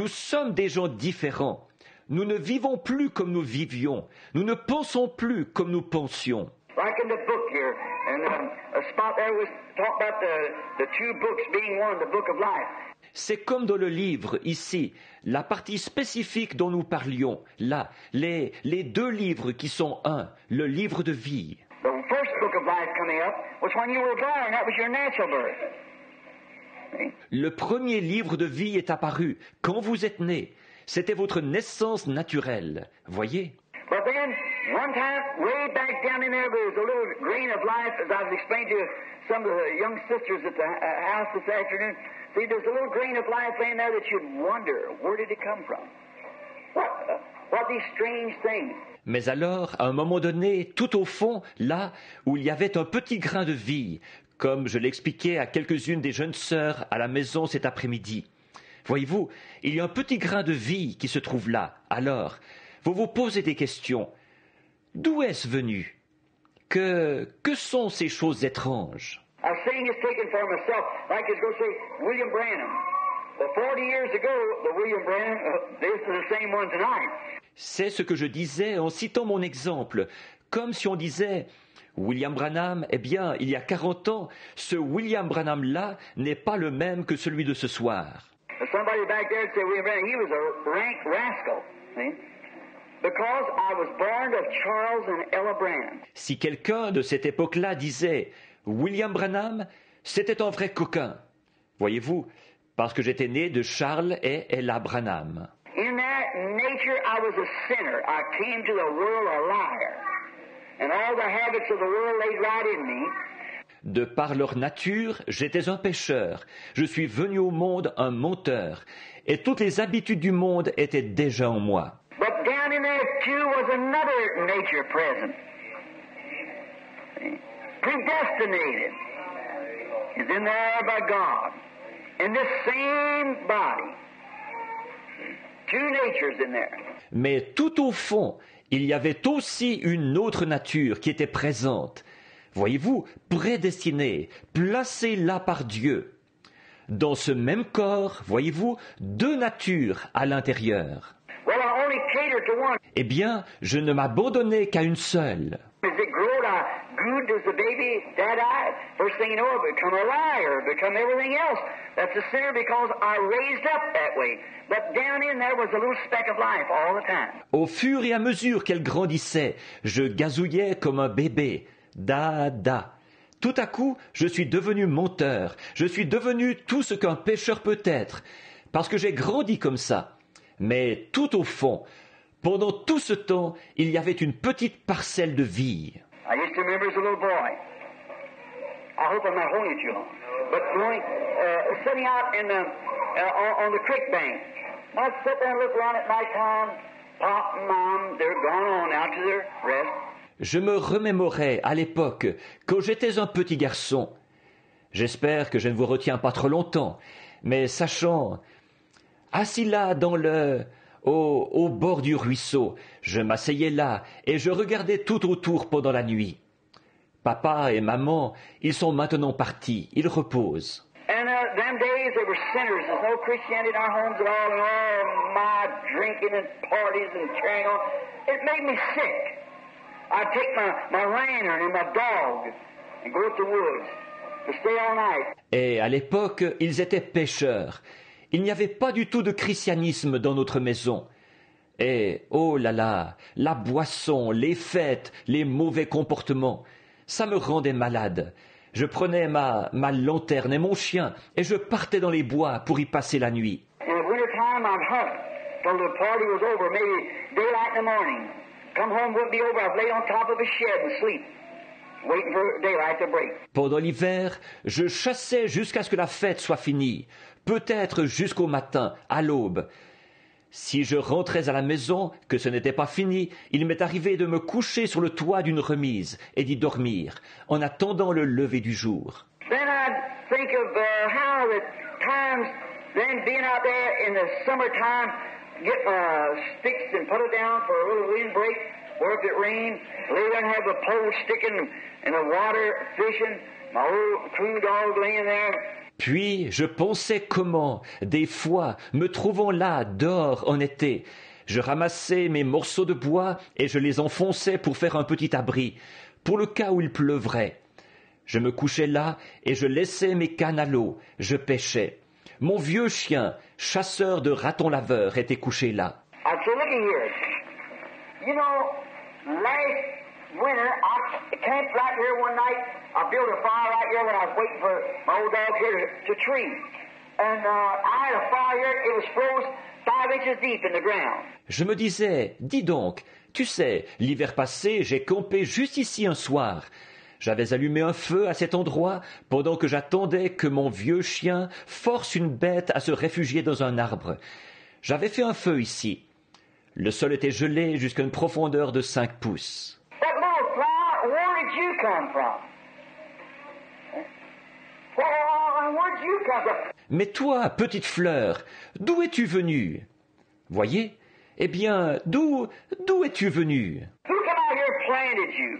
sommes des gens différents. Nous ne vivons plus comme nous vivions. Nous ne pensons plus comme nous pensions. Like in the book here, and a spot there was talk about the 2 books being one, the book of life. C'est comme dans le livre, ici, la partie spécifique dont nous parlions, là, les 2 livres qui sont un, le livre de vie. The first book of life coming up was when you were born. That was your natural birth. Le premier livre de vie est apparu quand vous êtes né. C'était votre naissance naturelle. Voyez? But then, one time, way back down in there was a little grain of life, as I was explaining to some of the young sisters at the house this afternoon. See, there's a little grain of life in there that you'd wonder, where did it come from? What these strange things? Mais alors, à un moment donné, tout au fond, là où il y avait un petit grain de vie, comme je l'expliquais à quelques-unes des jeunes sœurs à la maison cet après-midi. Voyez-vous, il y a un petit grain de vie qui se trouve là. Alors, vous vous posez des questions. D'où est-ce venu? Que sont ces choses étranges? I was saying this taken for myself, like it's going to say William Branham. Well, 40 years ago, the William Branham, this is the same one tonight. C'est ce que je disais en citant mon exemple, comme si on disait William Branham, eh bien, il y a 40 ans, ce William Branham-là n'est pas le même que celui de ce soir. Somebody back there said William Branham, he was a rank rascal, see? Because I was born of Charles and Ella Branham. Si quelqu'un de cette époque-là disait William Branham, c'était un vrai coquin. Voyez-vous, parce que j'étais né de Charles et Ella Branham. In that nature, I was a sinner. I came to the world a liar. And all the habits of the world laid right in me. De par leur nature, j'étais un pécheur. Je suis venu au monde un menteur. Et toutes les habitudes du monde étaient déjà en moi. But down in there too was another nature present. Predestinated. Is in there by God. In this same body. Two natures in there. Mais tout au fond, il y avait aussi une autre nature qui était présente. Voyez-vous, prédestinée, placée là par Dieu. Dans ce même corps, voyez-vous, deux natures à l'intérieur. Well, I only catered to one. Eh bien, je ne m'abandonnais qu'à une seule. As it growed, I grew as the baby that I, first thing you know, I become a liar, become everything else. That's a sinner because I raised up that way. But down in there was a little speck of life all the time. Au fur et à mesure qu'elle grandissait, je gazouillais comme un bébé. Da, da. Tout à coup, je suis devenu menteur. Je suis devenu tout ce qu'un pécheur peut être. Parce que j'ai grandi comme ça. Mais tout au fond, pendant tout ce temps, il y avait une petite parcelle de vie. I used to remember as a little boy. I hope I'm not holding you too long. But going, sitting out in the, on the creek bank. I'd sit there and look around at night time. Pop and Mom, they're gone on out to their rest. Je me remémorais à l'époque, quand j'étais un petit garçon. J'espère que je ne vous retiens pas trop longtemps, mais sachant, assis là au bord du ruisseau, je m'asseyais là et je regardais tout autour pendant la nuit. Papa et maman, ils sont maintenant partis, ils reposent. And them days they were sinners. There's no Christianity in our homes at all, and all my drinking and parties and carrying on. It made me sick. I'd take my lantern and my dog and go up the woods to stay all night. Et à l'époque, ils étaient pécheurs. Il n'y avait pas du tout de christianisme dans notre maison. Et, oh là là, la boisson, les fêtes, les mauvais comportements, ça me rendait malade. Je prenais ma lanterne et mon chien et je partais dans les bois pour y passer la nuit. In the winter time, I'd hunt till the party was over, maybe daylight in the morning. Come home, wouldn't be over. I'd lay on top of a shed and sleep, waiting for daylight to break. Pendant l'hiver, je chassais jusqu'à ce que la fête soit finie, peut-être jusqu'au matin, à l'aube. Si je rentrais à la maison, que ce n'était pas fini, il m'est arrivé de me coucher sur le toit d'une remise et d'y dormir, en attendant le lever du jour. Then I'd think of how the times, then being out there in the summertime, get my sticks and put it down for a little windbreak, or if it rained, lay there and have the pole sticking in the water, fishing, my old crew dog laying there. Puis je pensais comment, des fois, me trouvant là, dehors, en été, je ramassais mes morceaux de bois et je les enfonçais pour faire un petit abri, pour le cas où il pleuvrait. Je me couchais là et je laissais mes cannes à l'eau, je pêchais. Mon vieux chien, chasseur de ratons laveurs, était couché là. I'd say, looky here. You know, last winter, I camped right here one night. I built a fire right here when I was waiting for my old dog here to tree. And I had a fire here. It was froze 5 inches deep in the ground. Je me disais, dis donc, tu sais, l'hiver passé, j'ai campé juste ici un soir. J'avais allumé un feu à cet endroit pendant que j'attendais que mon vieux chien force une bête à se réfugier dans un arbre. J'avais fait un feu ici. Le sol était gelé jusqu'à une profondeur de 5 pouces. That little flower, where did you come from? Where did you come from? Mais toi, petite fleur, d'où es-tu venue? Voyez? Eh bien, d'où es-tu venue? Who come out here planted you?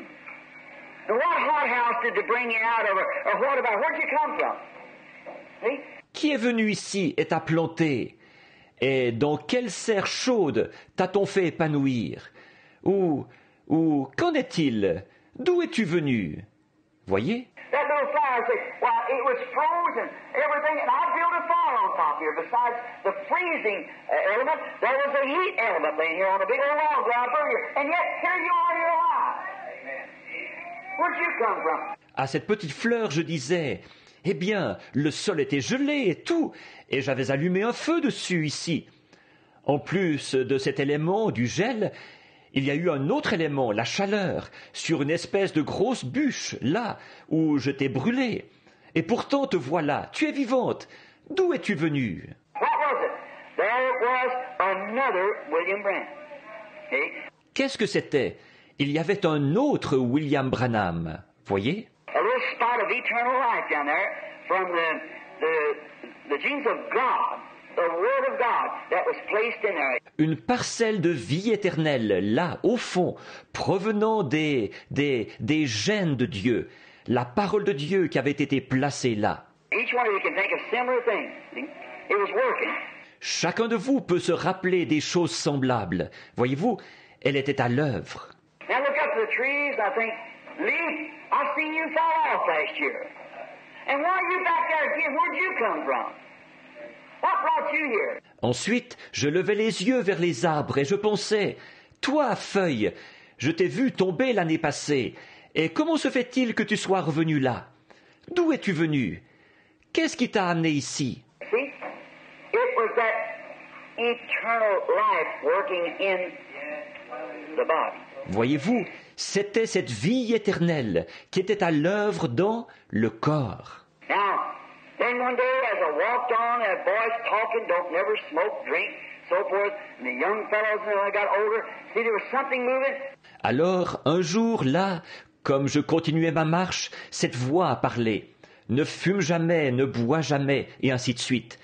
And what hothouse did they bring you out of? Or what about? Where'd you come from? See? Qui est venu ici et t'a planté? Et dans quelle serre chaude t'a-t-on fait épanouir? Ou qu'en est-il? D'où es-tu venu? Voyez? That little flower said, well, it was frozen, everything, and I built a fire on top here. Besides the freezing element, there was a heat element laying here on a big old log right over here. And yet, here you are, you're alive. Where'd you come from? À cette petite fleur, je disais, eh bien, le sol était gelé et tout, et j'avais allumé un feu dessus ici. En plus de cet élément du gel, il y a eu un autre élément, la chaleur, sur une espèce de grosse bûche, là où je t'ai brûlé. Et pourtant te voilà, tu es vivante. D'où es-tu venue? What was it? There was another William Branham. See? Qu'est-ce que c'était? Il y avait un autre William Branham, voyez? A little spot of eternal life down there from the genes of God, the Word of God that was placed in there. Une parcelle de vie éternelle, là, au fond, provenant des gènes de Dieu, la parole de Dieu qui avait été placée là. Each one of you can think of similar things. See? It was working. Chacun de vous peut se rappeler des choses semblables. Voyez-vous, elle était à l'œuvre. Now look up to the trees and I think, Lee, I seen you fall off last year. And why are you back there again? Where'd you come from? What brought you here? Ensuite, je levai les yeux vers les arbres et je pensais, toi, feuille, je t'ai vu tomber l'année passée, et comment se fait-il que tu sois revenu là? D'où es-tu venu? Qu'est-ce qui t'a amené ici? See? It was that eternal life working in the body. Voyez-vous, c'était cette vie éternelle qui était à l'œuvre dans le corps. Now, then one day as I walked on, and boys talking, don't never smoke, drink, so forth, and the young fellows, when I got older, see there was something moving. Alors, un jour, là, comme je continuais ma marche, cette voix a parlé. Ne fume jamais, ne bois jamais, et ainsi de suite.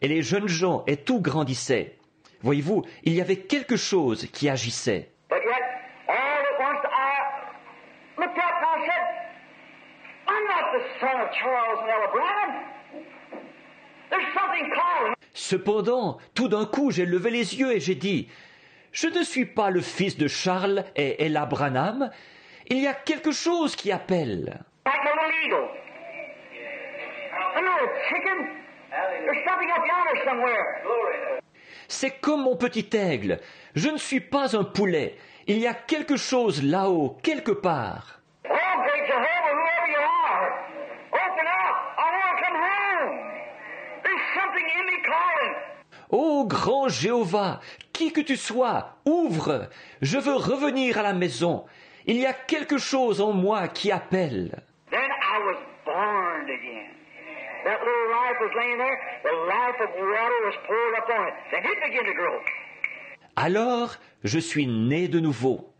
Et les jeunes gens, et tout grandissait. Voyez-vous, il y avait quelque chose qui agissait. But yet, all at once I looked up and I said, I'm not the son of Charles and Ella Branham. There's something calling. Cependant, tout d'un coup, j'ai levé les yeux et j'ai dit, « Je ne suis pas le fils de Charles et Ella Branham. Il y a quelque chose qui appelle. » Like a little eagle. I'm not a chicken. There's something up yonder somewhere. C'est comme mon petit aigle. Je ne suis pas un poulet. Il y a quelque chose là-haut, quelque part. Oh, great Jehovah, whoever you are, open up. I want to come home. There's something in me calling. Ô grand Jéhovah, qui que tu sois, ouvre. Je veux revenir à la maison. Il y a quelque chose en moi qui appelle. Then I was born again. That little life was laying there. The life of water was poured up on it. Then it began to grow. Alors, je suis né de nouveau.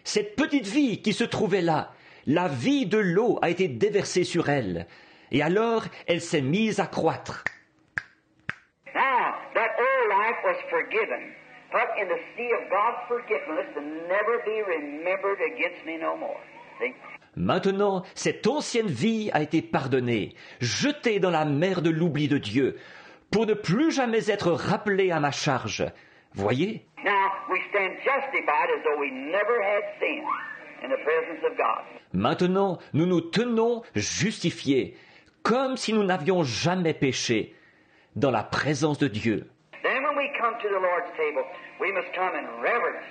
Cette petite vie qui se trouvait là, la vie de l'eau a été déversée sur elle. Et alors, elle s'est mise à croître. Now, that old life was forgiven, put in the sea of God's forgiveness to never be remembered against me no more. See? Maintenant, cette ancienne vie a été pardonnée, jetée dans la mer de l'oubli de Dieu, pour ne plus jamais être rappelée à ma charge. Voyez? Now, we stand justified as though we never had sin in the presence of God. Maintenant, nous nous tenons justifiés, comme si nous n'avions jamais péché, dans la présence de Dieu. Then when we come to the Lord's table, we must come in reverence,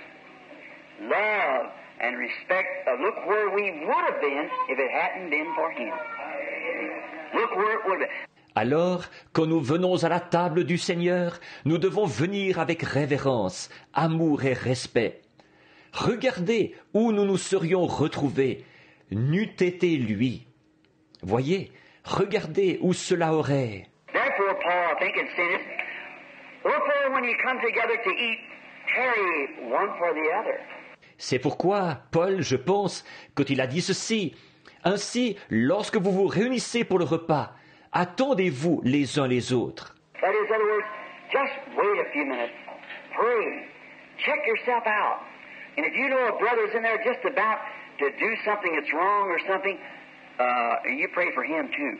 love, and respect. Look where we would have been if it hadn't been for Him. Look where it would have been. Alors, quand nous venons à la table du Seigneur, nous devons venir avec révérence, amour et respect. Regardez où nous nous serions retrouvés, n'eût été lui. Voyez, regardez où cela aurait. Therefore, Paul, I think, had said this. Wherefore, when you come together to eat, tarry one for the other. C'est pourquoi Paul, je pense, quand il a dit ceci, ainsi, lorsque vous vous réunissez pour le repas, attendez-vous les uns les autres. That is, in other words, just wait a few minutes. Pray. Check yourself out. And if you know a brother's in there just about to do something that's wrong or something, you pray for him too.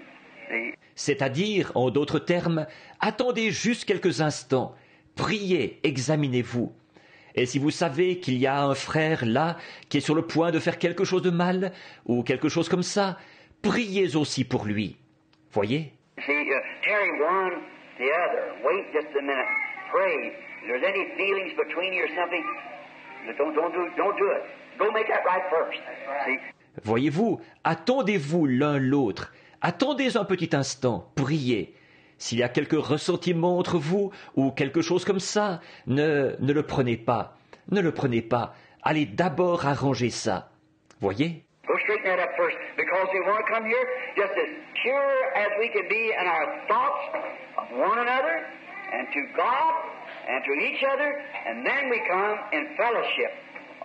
See? C'est-à-dire, en d'autres termes, attendez juste quelques instants, priez, examinez-vous. Et si vous savez qu'il y a un frère là qui est sur le point de faire quelque chose de mal, ou quelque chose comme ça, priez aussi pour lui. Voyez? See, tarry one the other. Wait just a minute. Pray. If there's any feelings between you or something, don't do it. Go make that right first. See? Voyez-vous, attendez-vous l'un l'autre. Attendez un petit instant, priez. S'il y a quelques ressentiments entre vous ou quelque chose comme ça, ne le prenez pas. Ne le prenez pas. Allez d'abord arranger ça. Voyez? Go straighten that up first, because we want to come here just as pure as we can be in our thoughts of one another and to God and to each other, and then we come in fellowship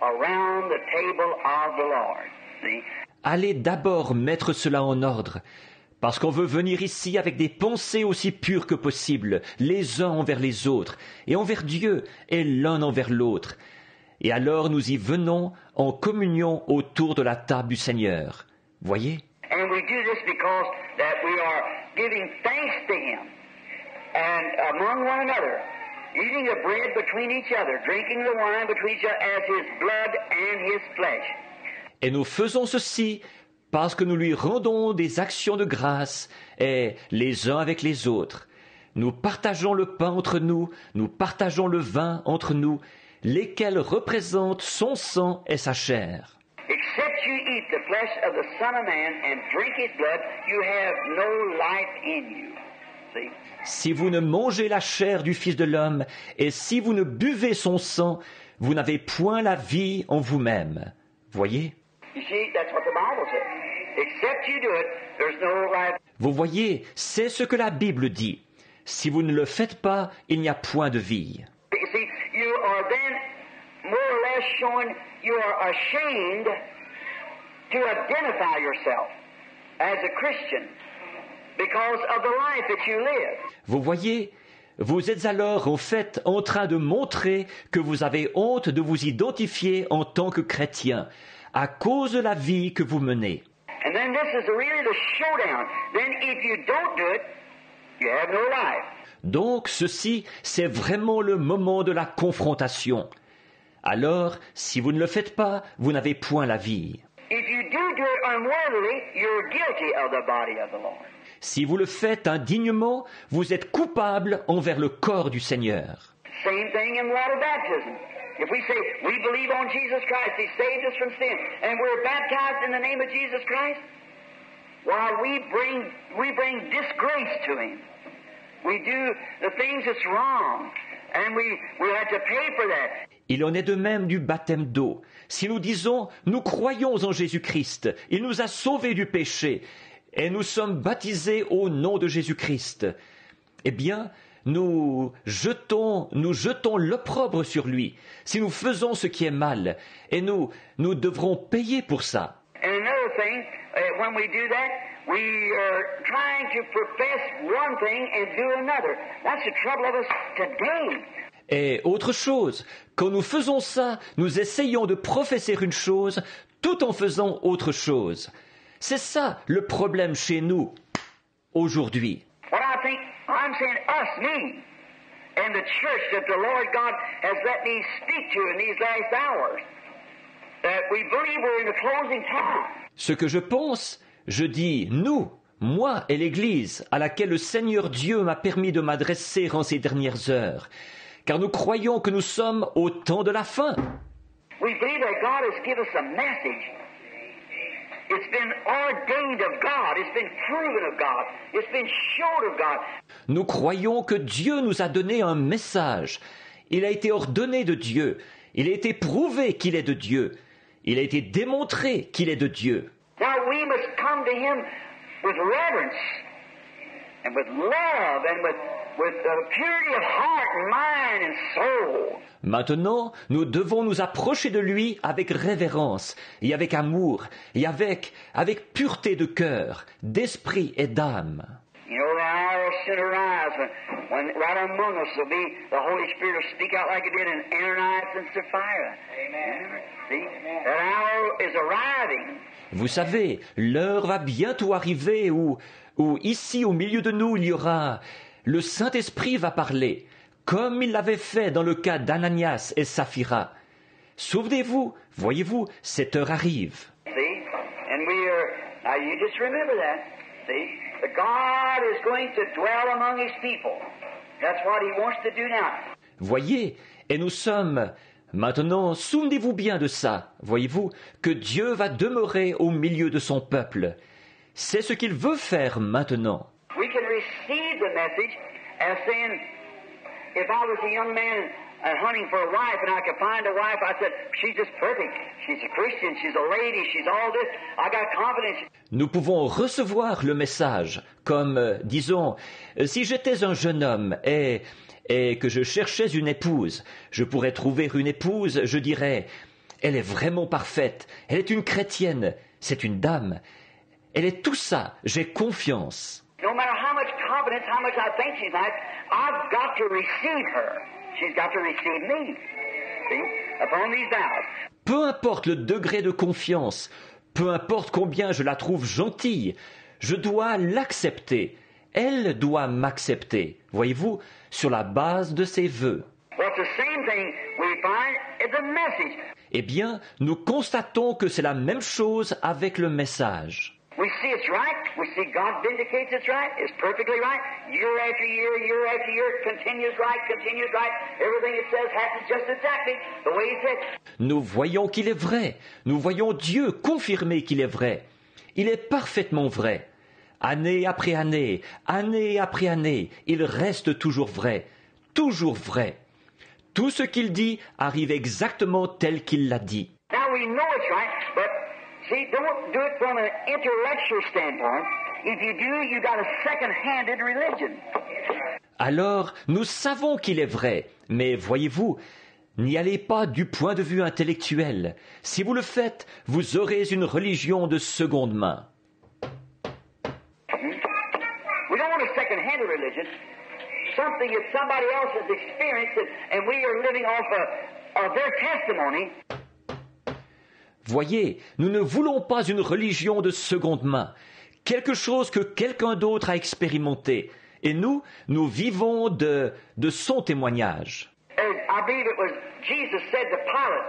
around the table of the Lord. See? Allez d'abord mettre cela en ordre, parce qu'on veut venir ici avec des pensées aussi pures que possible, les uns envers les autres, et envers Dieu, et l'un envers l'autre. Et alors nous y venons en communion autour de la table du Seigneur. Voyez? And we do this because that we are giving thanks to Him and among one another, eating the bread between each other, drinking the wine between each other as His blood and His flesh. Et nous faisons ceci parce que nous lui rendons des actions de grâce, et les uns avec les autres. Nous partageons le pain entre nous, nous partageons le vin entre nous, lesquels représentent son sang et sa chair. Except you eat the flesh of the Son of Man and drink His blood, you have no life in you. See? Si vous ne mangez la chair du Fils de l'homme, et si vous ne buvez son sang, vous n'avez point la vie en vous-même. Voyez? You see, that's what the Bible says. Except you do it, there's no life. Vous voyez, c'est ce que la Bible dit. Si vous ne le faites pas, il n'y a point de vie. You see, you are then more or less showing you are ashamed to identify yourself as a Christian because of the life that you live. Vous voyez, vous êtes alors en fait en train de montrer que vous avez honte de vous identifier en tant que chrétien, à cause de la vie que vous menez. And then this is really the showdown. Then if you don't do it, you have no life. Donc ceci, c'est vraiment le moment de la confrontation. Alors, si vous ne le faites pas, vous n'avez point la vie. If you do it unworthily, you're guilty of the body of the Lord. Si vous le faites indignement, vous êtes coupable envers le corps du Seigneur. Same thing in water baptism. If we say we believe on Jesus Christ, He saved us from sin, and we're baptized in the name of Jesus Christ, while we bring disgrace to Him. We do the things that's wrong, and we have to pay for that. Il en est de même du baptême d'eau. Si nous disons « Nous croyons en Jésus-Christ, il nous a sauvés du péché, et nous sommes baptisés au nom de Jésus-Christ », eh bien, nous jetons l'opprobre sur lui. Si nous faisons ce qui est mal, et nous devrons payer pour ça. And another thing, when we do that, we are trying to profess one thing and do another. That's the trouble of us today. Et autre chose, quand nous faisons ça, nous essayons de professer une chose tout en faisant autre chose. C'est ça le problème chez nous, aujourd'hui. What I think, I'm saying us, me, and the church that the Lord God has let me speak to in these last hours, that we believe we're in the closing time. Ce que je pense, je dis nous, moi et l'Église à laquelle le Seigneur Dieu m'a permis de m'adresser en ces dernières heures, car nous croyons que nous sommes au temps de la fin. We believe that God has given us a message. It's been ordained of God. It's been proven of God. It's been showed of God. Nous croyons que Dieu nous a donné un message. Il a été ordonné de Dieu. Il a été prouvé qu'il est de Dieu. Il a été démontré qu'il est de Dieu. Now we must come to Him with reverence and with love and with purity of heart and mind and soul. Maintenant, nous devons nous approcher de lui avec révérence et avec amour et avec pureté de cœur, d'esprit et d'âme. You know, the hour will soon arise when right among us will be the Holy Spirit will speak out like it did in Ananias and Sapphira. Amen. See? That hour is arriving. Vous savez, l'heure va bientôt arriver où ici au milieu de nous il y aura... Le Saint-Esprit va parler, comme il l'avait fait dans le cas d'Ananias et Saphira. Souvenez-vous, voyez-vous, cette heure arrive. See? And now you just remember that. See? That God is going to dwell among His people. That's what He wants to do now. Voyez, et nous sommes... Maintenant, souvenez-vous bien de ça, voyez-vous, que Dieu va demeurer au milieu de son peuple. C'est ce qu'il veut faire maintenant. We can receive the message as saying, if I was a young man hunting for a wife and I could find a wife, I said, she's just perfect. She's a Christian, she's a lady, she's all this. I got confidence. Nous pouvons recevoir le message comme, disons, si j'étais un jeune homme et que je cherchais une épouse, je pourrais trouver une épouse, je dirais, elle est vraiment parfaite, elle est une chrétienne, c'est une dame, elle est tout ça, j'ai confiance. No matter how much confidence, how much I think she's nice, I've got to receive her. She's got to receive me. See? Upon these vows. Peu importe le degré de confiance, peu importe combien je la trouve gentille, je dois l'accepter. Elle doit m'accepter, voyez-vous, sur la base de ses vœux. Well, it's the same thing we find in the message. Eh bien, nous constatons que c'est la même chose avec le message. We see it's right. We see God vindicates it's right. It's perfectly right. Year after year, year after year, it continues right, continues right. Everything it says happens just exactly the way He said. Nous voyons qu'il est vrai. Nous voyons Dieu confirmer qu'il est vrai. Il est parfaitement vrai. Année après année, année après année, il reste toujours vrai. Toujours vrai. Tout ce qu'il dit arrive exactement tel qu'il l'a dit. Now we know it's right, but see, don't do it from an intellectual standpoint. If you do, you got a second-handed religion. Alors, nous savons qu'il est vrai, mais voyez-vous, n'y allez pas du point de vue intellectuel. Si vous le faites, vous aurez une religion de seconde main. We don't want a second-handed religion. Something that somebody else has experienced, and we are living off of their testimony. Voyez, nous ne voulons pas une religion de seconde main, quelque chose que quelqu'un d'autre a expérimenté, et nous vivons de son témoignage. I believe it was Jesus said to Pilate,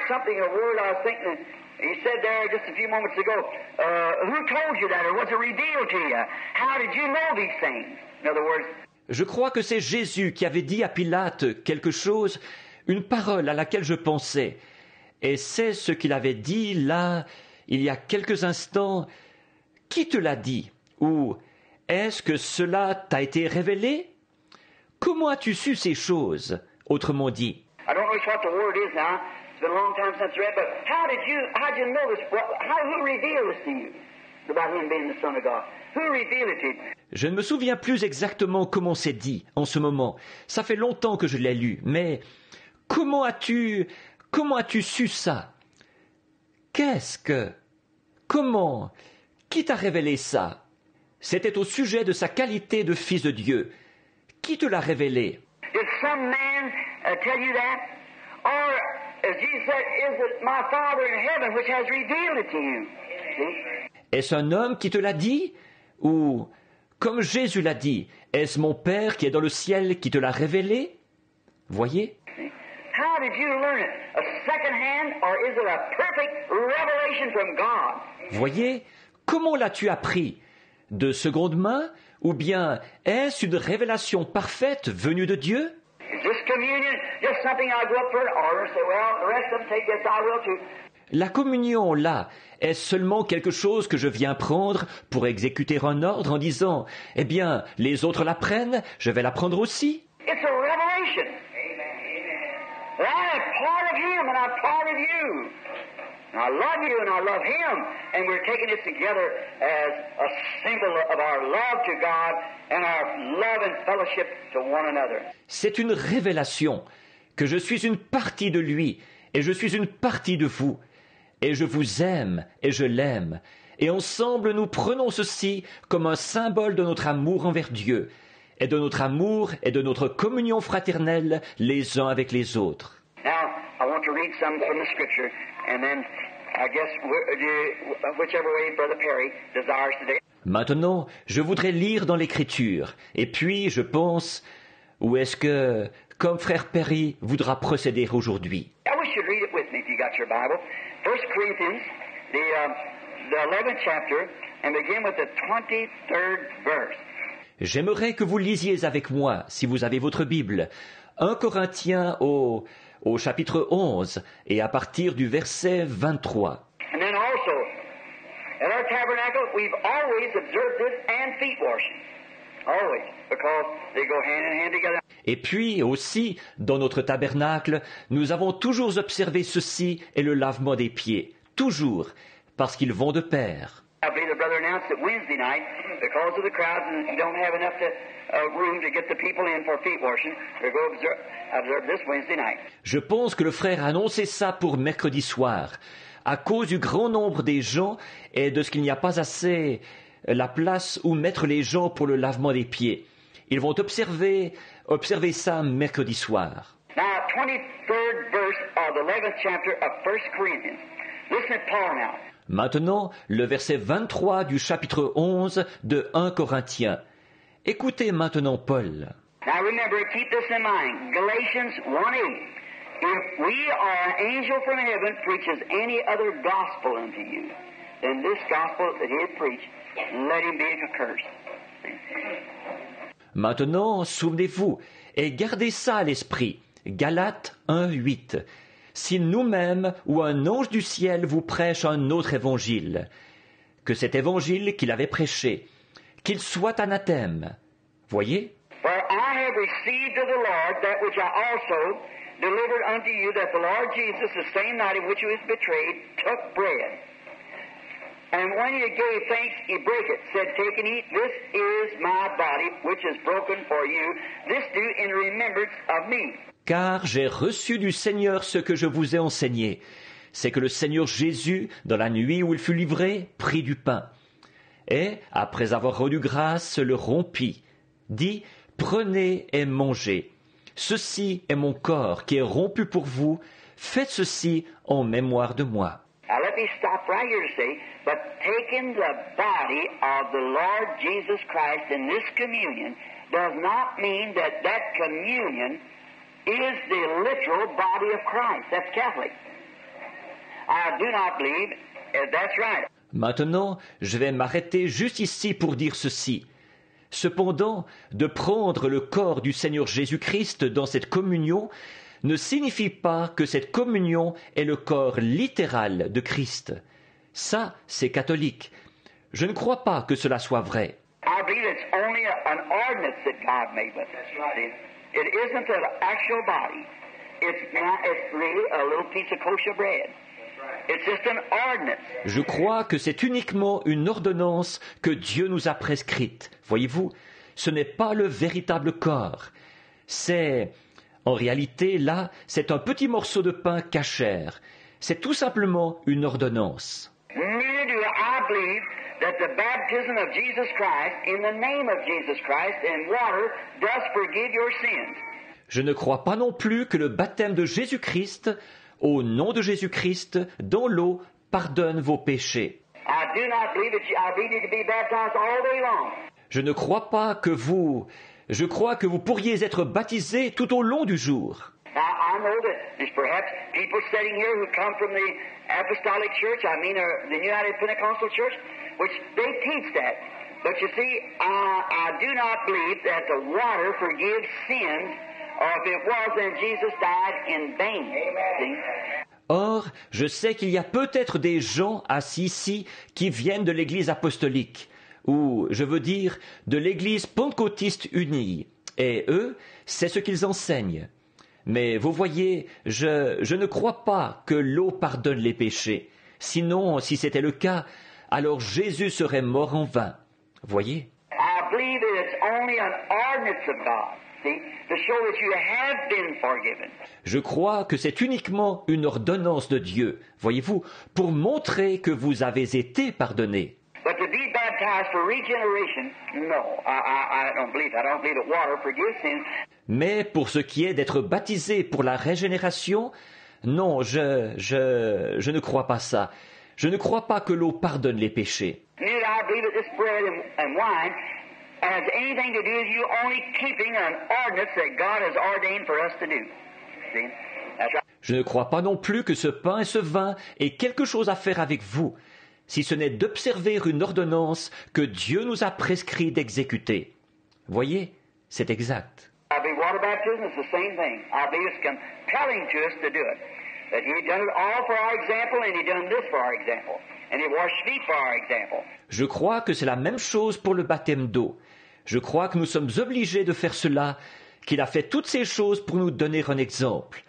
something, a word I was thinking, he said there just a few moments ago, who told you that, or was it revealed to you? How did you know these things? In other words, je crois que c'est Jésus qui avait dit à Pilate quelque chose, une parole à laquelle je pensais. Et c'est ce qu'il avait dit là, il y a quelques instants. Qui te l'a dit? Ou est-ce que cela t'a été révélé? Comment as-tu su ces choses? Autrement dit. I don't know what the word is now. It's been a long time since I read, but how'd you know this? Who revealed this to you about Him being the Son of God? Who revealed it to you? Je ne me souviens plus exactement comment c'est dit en ce moment. Ça fait longtemps que je l'ai lu, mais comment as-tu su ça? Comment? Qui t'a révélé ça? C'était au sujet de sa qualité de fils de Dieu. Qui te l'a révélé? Did some man tell you that? Or, as Jesus said, is it my Father in heaven which has revealed it to you? See? Est-ce un homme qui te l'a dit? Ou, comme Jésus l'a dit, est-ce mon Père qui est dans le ciel qui te l'a révélé? Voyez? How did you learn it? A second hand, or is it a perfect revelation from God? Voyez? Comment l'as-tu appris? De seconde main? Ou bien est-ce une révélation parfaite venue de Dieu? Is this communion just something I go up for an order and say, well, the rest of them take this, I will too? La communion, là, est seulement quelque chose que je viens prendre pour exécuter un ordre en disant, eh bien, les autres la prennent, je vais la prendre aussi? It's a revelation. That I am part of Him and I'm part of you. And I love you and I love Him. And we're taking this together as a symbol of our love to God and our love and fellowship to one another. C'est une révélation que je suis une partie de lui et je suis une partie de vous. Et je vous aime et je l'aime. Et ensemble nous prenons ceci comme un symbole de notre amour envers Dieu et de notre amour et de notre communion fraternelle les uns avec les autres. Now, I want to read some from the Scripture, and then I guess whichever way Brother Perry desires today. Maintenant, je voudrais lire dans l'Écriture, et puis je pense, où est-ce que, comme frère Perry voudra procéder aujourd'hui? I wish you'd read it with me if you got your Bible. 1 Corinthians, the 11th chapter, and begin with the 23rd verse. J'aimerais que vous lisiez avec moi, si vous avez votre Bible, 1 Corinthiens au chapitre 11, et à partir du verset 23. And then also, At our tabernacle, we've always observed this and feet washing. Always, because they go hand in hand together. Et puis aussi, dans notre tabernacle, nous avons toujours observé ceci et le lavement des pieds. Toujours, parce qu'ils vont de pair. I believe the brother announced that Wednesday night, because of the crowds and you don't have enough room to get the people in for feet washing, we'll go observe this Wednesday night. Je pense que le frère a annoncé ça pour mercredi soir. À cause du grand nombre des gens et de ce qu'il n'y a pas assez la place où mettre les gens pour le lavement des pieds. Ils vont observer ça mercredi soir. Now, 23rd verse of the 11th chapter of 1 Corinthians. Listen to Paul now. Maintenant, le verset 23 du chapitre 11 de 1 Corinthiens. Écoutez maintenant Paul. Now remember, keep this in mind. Galatians 1:8. If we or an angel from heaven preaches any other gospel unto you than this gospel that he had preached, let him be accursed. Maintenant, souvenez-vous, et gardez ça à l'esprit. Galates 1:8. Si nous-mêmes ou un ange du ciel vous prêche un autre évangile, que cet évangile qu'il avait prêché, qu'il soit anathème. Voyez? For I have received of the Lord that which I also delivered unto you, that the Lord Jesus, the same night in which he was betrayed, took bread. And when he gave thanks, he brake it, said, Take and eat, this is my body, which is broken for you. This do in remembrance of me. Car j'ai reçu du Seigneur ce que je vous ai enseigné. C'est que le Seigneur Jésus, dans la nuit où il fut livré, prit du pain. Et, après avoir rendu grâce, le rompit. Dit, Prenez et mangez. Ceci est mon corps qui est rompu pour vous. Faites ceci en mémoire de moi. Now let me stop right here to say, but taking the body of the Lord Jesus Christ in this communion does not mean that that communion is the literal body of Christ. That's Catholic. I do not believe that's right. Maintenant, je vais m'arrêter juste ici pour dire ceci. Cependant, de prendre le corps du Seigneur Jésus-Christ dans cette communion ne signifie pas que cette communion est le corps littéral de Christ. Ça, c'est catholique. Je ne crois pas que cela soit vrai. I believe it's only an ordinance that God made with it. It isn't an actual body. It's really a little piece of kosher bread. It's just an ordinance. Je crois que c'est uniquement une ordonnance que Dieu nous a prescrite. Voyez-vous, ce n'est pas le véritable corps. En réalité, là, c'est un petit morceau de pain cachère. C'est tout simplement une ordonnance. Neither do I believe that the baptism of Jesus Christ, in the name of Jesus Christ, in water, does forgive your sins. Je ne crois pas non plus que le baptême de Jésus-Christ, au nom de Jésus-Christ, dans l'eau, pardonne vos péchés. I do not believe that I believe you can be baptized all day long. Je ne crois pas que vous... Je crois que vous pourriez être baptisés tout au long du jour. Now, I know that there's perhaps people sitting here who come from the Apostolic Church, the United Pentecostal Church, which they teach that. But you see, I do not believe that the water forgives sins, or if it was, then Jesus died in vain. See? Or, je sais qu'il y a peut-être des gens assis ici qui viennent de l'Église apostolique, ou, je veux dire, de l'Église pentecôtiste unie. Et eux, c'est ce qu'ils enseignent. Mais vous voyez, je ne crois pas que l'eau pardonne les péchés. Sinon, si c'était le cas, alors Jésus serait mort en vain. Voyez? I believe that it's only an ordinance of God, see, to show that you have been forgiven. Je crois que c'est uniquement une ordonnance de Dieu, voyez-vous, pour montrer que vous avez été pardonnés. But to be baptized for regeneration, no, I don't believe that. I don't believe that water forgives sins. Mais pour ce qui est d'être baptisé pour la régénération, non, je ne crois pas ça. Je ne crois pas que l'eau pardonne les péchés. Neither I believe that this bread and wine has anything to do with you only keeping an ordinance that God has ordained for us to do. See? That's right. Je ne crois pas non plus que ce pain et ce vin aient quelque chose à faire avec vous, si ce n'est d'observer une ordonnance que Dieu nous a prescrit d'exécuter. Voyez, c'est exact. I believe water baptism is the same thing. I believe it's compelling to us to do it. That He done it all for our example, and He done this for our example. and he washed feet for our example. Je crois que c'est la même chose pour le baptême d'eau. Je crois que nous sommes obligés de faire cela, qu'il a fait toutes ces choses pour nous donner un exemple.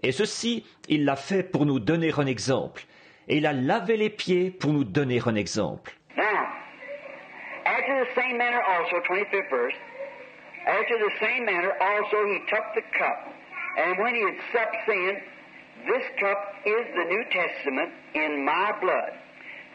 Et ceci, il l'a fait pour nous donner un exemple. Et il a lavé les pieds pour nous donner un exemple. Now, after the same manner also, 25th verse, after the same manner also he took the cup, and when he had supped, saying, This cup is the New Testament in my blood.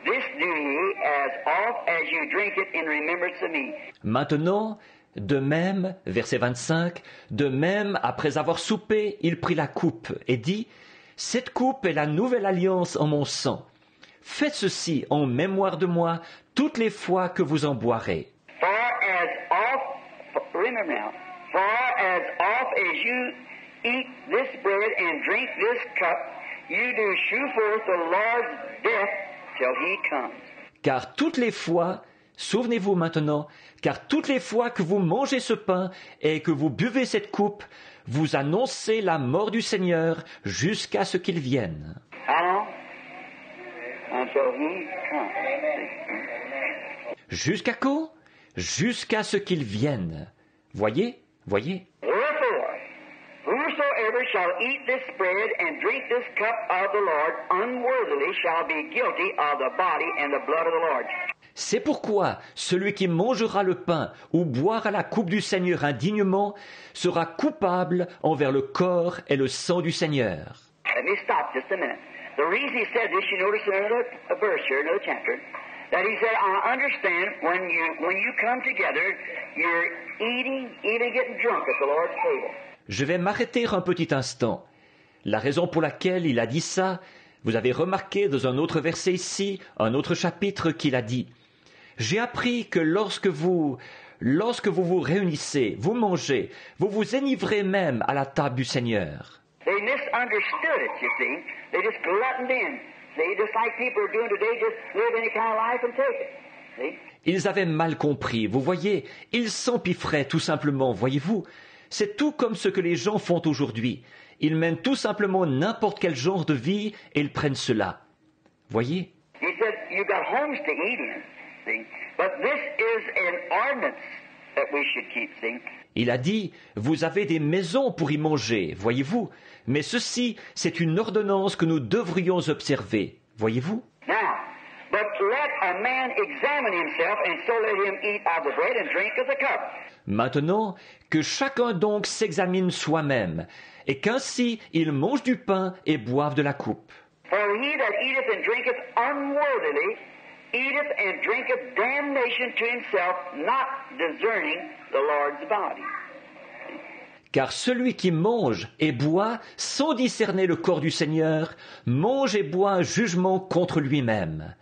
This do ye as oft as you drink it in remembrance of me. Maintenant, de même, verset 25, de même, après avoir soupé, il prit la coupe et dit, Cette coupe est la nouvelle alliance en mon sang. Faites ceci en mémoire de moi toutes les fois que vous en boirez. Remember now, for as oft as you eat this bread and drink this cup, you do shew forth the Lord's death till he comes. Car toutes les fois, souvenez-vous maintenant, car toutes les fois que vous mangez ce pain et que vous buvez cette coupe, vous annoncez la mort du Seigneur jusqu'à ce qu'il vienne. How long? Until he comes. Jusqu'à quand? Jusqu'à ce qu'il vienne. Voyez? Wherefore, whosoever shall eat this bread and drink this cup of the Lord unworthily shall be guilty of the body and the blood of the Lord. C'est pourquoi celui qui mangera le pain ou boira la coupe du Seigneur indignement sera coupable envers le corps et le sang du Seigneur. Let me stop just a minute. The reason he said this, you notice in another verse here, another chapter, that he said, I understand when you come together, you're eating, even getting drunk at the Lord's table. Je vais m'arrêter un petit instant. La raison pour laquelle il a dit ça, vous avez remarqué dans un autre verset ici, un autre chapitre qu'il a dit. J'ai appris que lorsque vous vous réunissez, vous mangez, vous vous enivrez même à la table du Seigneur. They misunderstood it, you see. They just gluttoned in. See, just like people are doing today, just live any kind of life and take it. See? Ils avaient mal compris, vous voyez, ils s'empiffraient tout simplement, voyez-vous. C'est tout comme ce que les gens font aujourd'hui. Ils mènent tout simplement n'importe quel genre de vie et ils prennent cela. Voyez? He said, you got homes to eat in, see. But this is an ordinance that we should keep, see. Il a dit, vous avez des maisons pour y manger, voyez-vous. Mais ceci, c'est une ordonnance que nous devrions observer, voyez-vous. Now, but let a man examine himself, and so let him eat of the bread and drink of the cup. Maintenant, que chacun donc s'examine soi-même, et qu'ainsi il mange du pain et boive de la coupe. For he that eateth and drinketh unworthily eateth and drinketh damnation to himself, not discerning the Lord's body. Car celui qui mange et boit sans discerner le corps du Seigneur, mange et boit un jugement contre lui-même.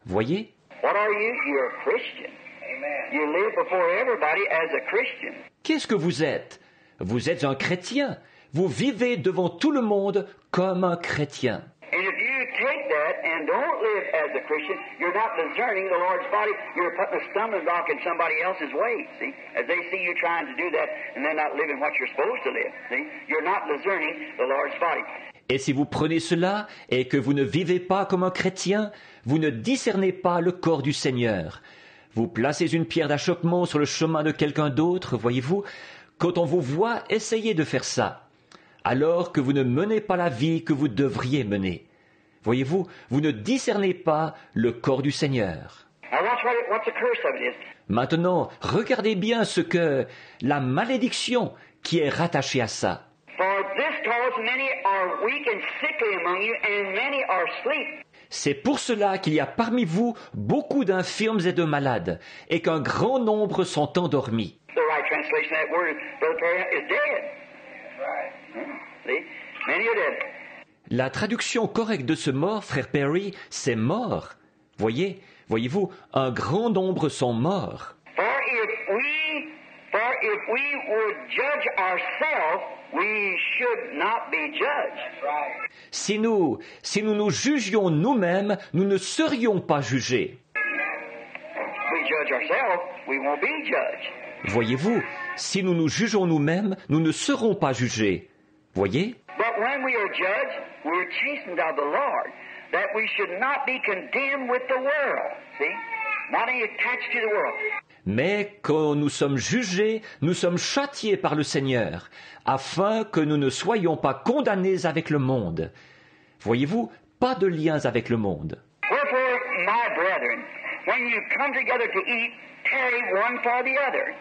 Voyez? What are you? You're a Christian. Amen. You live before everybody as a Christian. Qu'est-ce que vous êtes? Vous êtes un chrétien. Vous vivez devant tout le monde comme un chrétien. And if you take that and don't live as a Christian, you're not discerning the Lord's body. You're putting a stumbling block in somebody else's way, see? As they see you trying to do that and they're not living what you're supposed to live, see? You're not discerning the Lord's body. Et si vous prenez cela et que vous ne vivez pas comme un chrétien, vous ne discernez pas le corps du Seigneur. Vous placez une pierre d'achoppement sur le chemin de quelqu'un d'autre, voyez-vous, quand on vous voit essayer de faire ça, alors que vous ne menez pas la vie que vous devriez mener. Voyez-vous, vous ne discernez pas le corps du Seigneur. Now watch what the curse of it is. Maintenant, regardez bien ce que la malédiction qui est rattachée à ça. For this cause many are weak and sickly among you, and many are asleep. C'est pour cela qu'il y a parmi vous beaucoup d'infirmes et de malades, et qu'un grand nombre sont endormis. The right translation of that word, Brother Perry, is dead. Right. See? Many are dead. La traduction correcte de ce mot, frère Perry, c'est mort. Voyez-vous, un grand nombre sont morts. For if we would judge ourselves, we should not be judged. Right. Si nous nous jugions nous-mêmes, nous ne serions pas jugés. We judge ourselves, we won't be judged. Voyez-vous, si nous nous jugeons nous-mêmes, nous ne serons pas jugés. Voyez? But when we are judged, we're chastened of the Lord. that we should not be condemned with the world. See? Not any attached to the world. Mais quand nous sommes jugés, nous sommes châtiés par le Seigneur, afin que nous ne soyons pas condamnés avec le monde. Voyez-vous, pas de liens avec le monde. Wherefore, my brethren, when you come together to eat, tarry one for the other.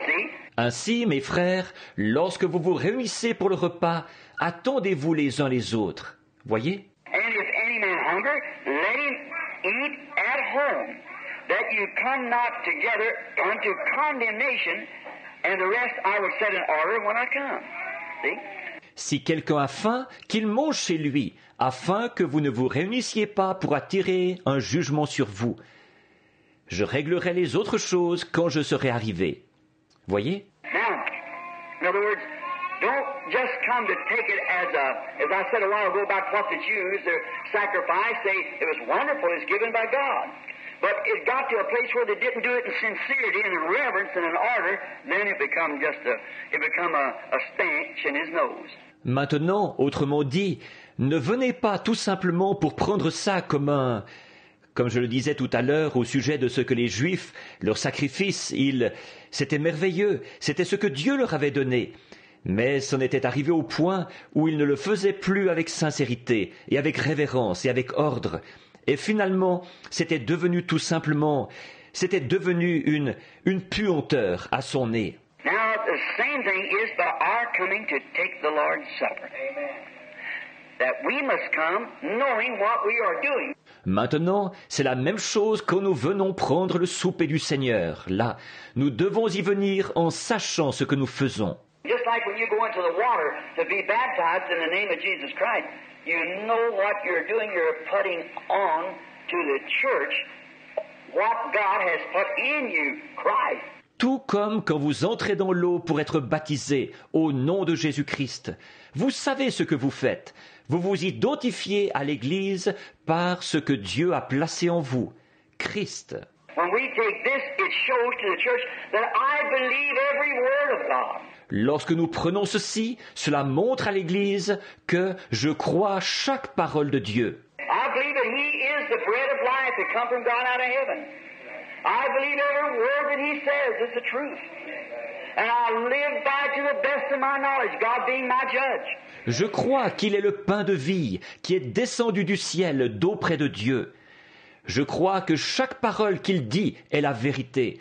See? Ainsi, mes frères, lorsque vous vous réunissez pour le repas, attendez-vous les uns les autres. Voyez? And if any man hunger, let him eat at home, that you come not together unto condemnation, and the rest I will set in order when I come. See? Si quelqu'un a faim, qu'il mange chez lui, afin que vous ne vous réunissiez pas pour attirer un jugement sur vous. Je réglerai les autres choses quand je serai arrivé. Voyez? Now, in other words, don't just come to take it as I said a while ago about what the Jews, their sacrifice, it was wonderful, it's given by God. But it got to a place where they didn't do it in sincerity and in reverence and in order, then it become a stench in his nose. Maintenant, autrement dit, ne venez pas tout simplement pour prendre ça comme je le disais tout à l'heure au sujet de ce que les Juifs, leur sacrifice, c'était merveilleux, c'était ce que Dieu leur avait donné. Mais c'en était arrivé au point où ils ne le faisaient plus avec sincérité et avec révérence et avec ordre. Et finalement, c'était devenu une puanteur à son nez. Now, the same thing is by our coming to take the Lord's Supper. That we must come knowing what we are doing. Maintenant, c'est la même chose quand nous venons prendre le souper du Seigneur. Là, nous devons y venir en sachant ce que nous faisons. Just like when you go into the water to be baptized in the name of Jesus Christ, you know what you're doing. You're putting on to the church what God has put in you, Christ. Tout comme quand vous entrez dans l'eau pour être baptisé au nom de Jésus-Christ. Vous savez ce que vous faites. Vous vous identifiez à l'Église par ce que Dieu a placé en vous, Christ. When we take this, it shows to the church that I believe every word of God. Lorsque nous prenons ceci, cela montre à l'Église que je crois chaque parole de Dieu. I believe that He is the bread of life that come from God out of heaven. I believe every word that He says is the truth. And I live by to the best of my knowledge, God being my judge. Je crois qu'il est le pain de vie qui est descendu du ciel d'auprès de Dieu. Je crois que chaque parole qu'il dit est la vérité.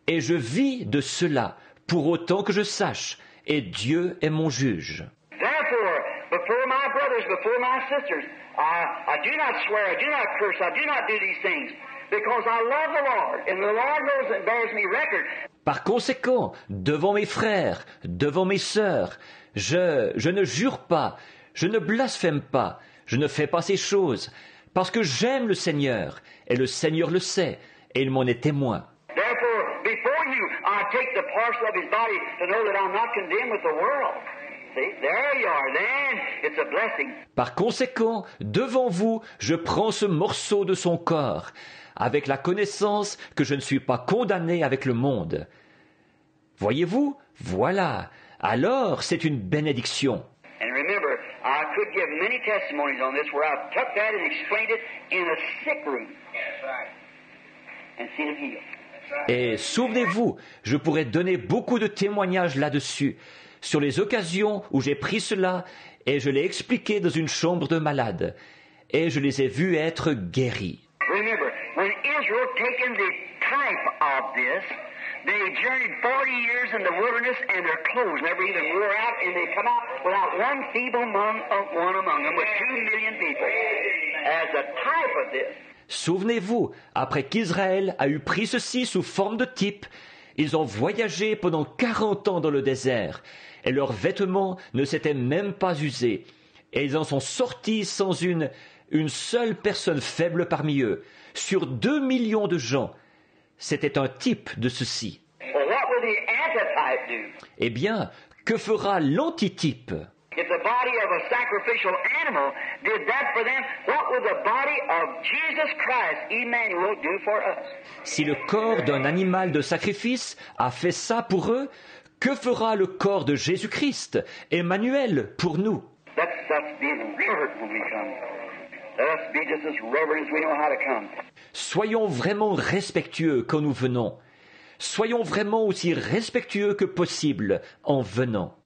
Et je vis de cela, pour autant que je sache, et Dieu est mon juge. Therefore, before my brothers, before my sisters, I do not swear, I do not curse, I do not do these things, because I love the Lord, and the Lord knows and bears me record. Par conséquent, devant mes frères, devant mes sœurs, je ne jure pas, je ne blasphème pas, je ne fais pas ces choses, parce que j'aime le Seigneur, et le Seigneur le sait, et il m'en est témoin. Therefore, before you, I take the parcel of His body to know that I'm not condemned with the world. See, there you are. Then it's a blessing. Par conséquent, devant vous, je prends ce morceau de son corps, avec la connaissance que je ne suis pas condamné avec le monde. Voyez-vous, voilà. Alors, c'est une bénédiction. And remember, I could give many testimonies on this where I've took that and explained it in a sick room. And seen him healed. Et souvenez-vous, je pourrais donner beaucoup de témoignages là-dessus, sur les occasions où j'ai pris cela et je l'ai expliqué dans une chambre de malade, et je les ai vus être guéris. Remember, when Israel taken the type of this, they journeyed 40 years in the wilderness and their clothes never even wore out, and they come out without one feeble one among them with 2 million people as a type of this. Souvenez-vous, après qu'Israël a eu pris ceci sous forme de type, ils ont voyagé pendant 40 ans dans le désert, et leurs vêtements ne s'étaient même pas usés, et ils en sont sortis sans une seule personne faible parmi eux, sur 2 millions de gens. C'était un type de ceci. Well, what will the antitype do? Eh bien, que fera l'antitype? If the body of a sacrificial animal did that for them, what will the body of Jesus Christ, Emmanuel, do for us? Si le corps d'un animal de sacrifice a fait ça pour eux, que fera le corps de Jésus-Christ, Emmanuel, pour nous? Let's being alert when we come. Let us be just as reverent as we know how to come. Soyons vraiment respectueux quand nous venons. Soyons vraiment aussi respectueux que possible en venant.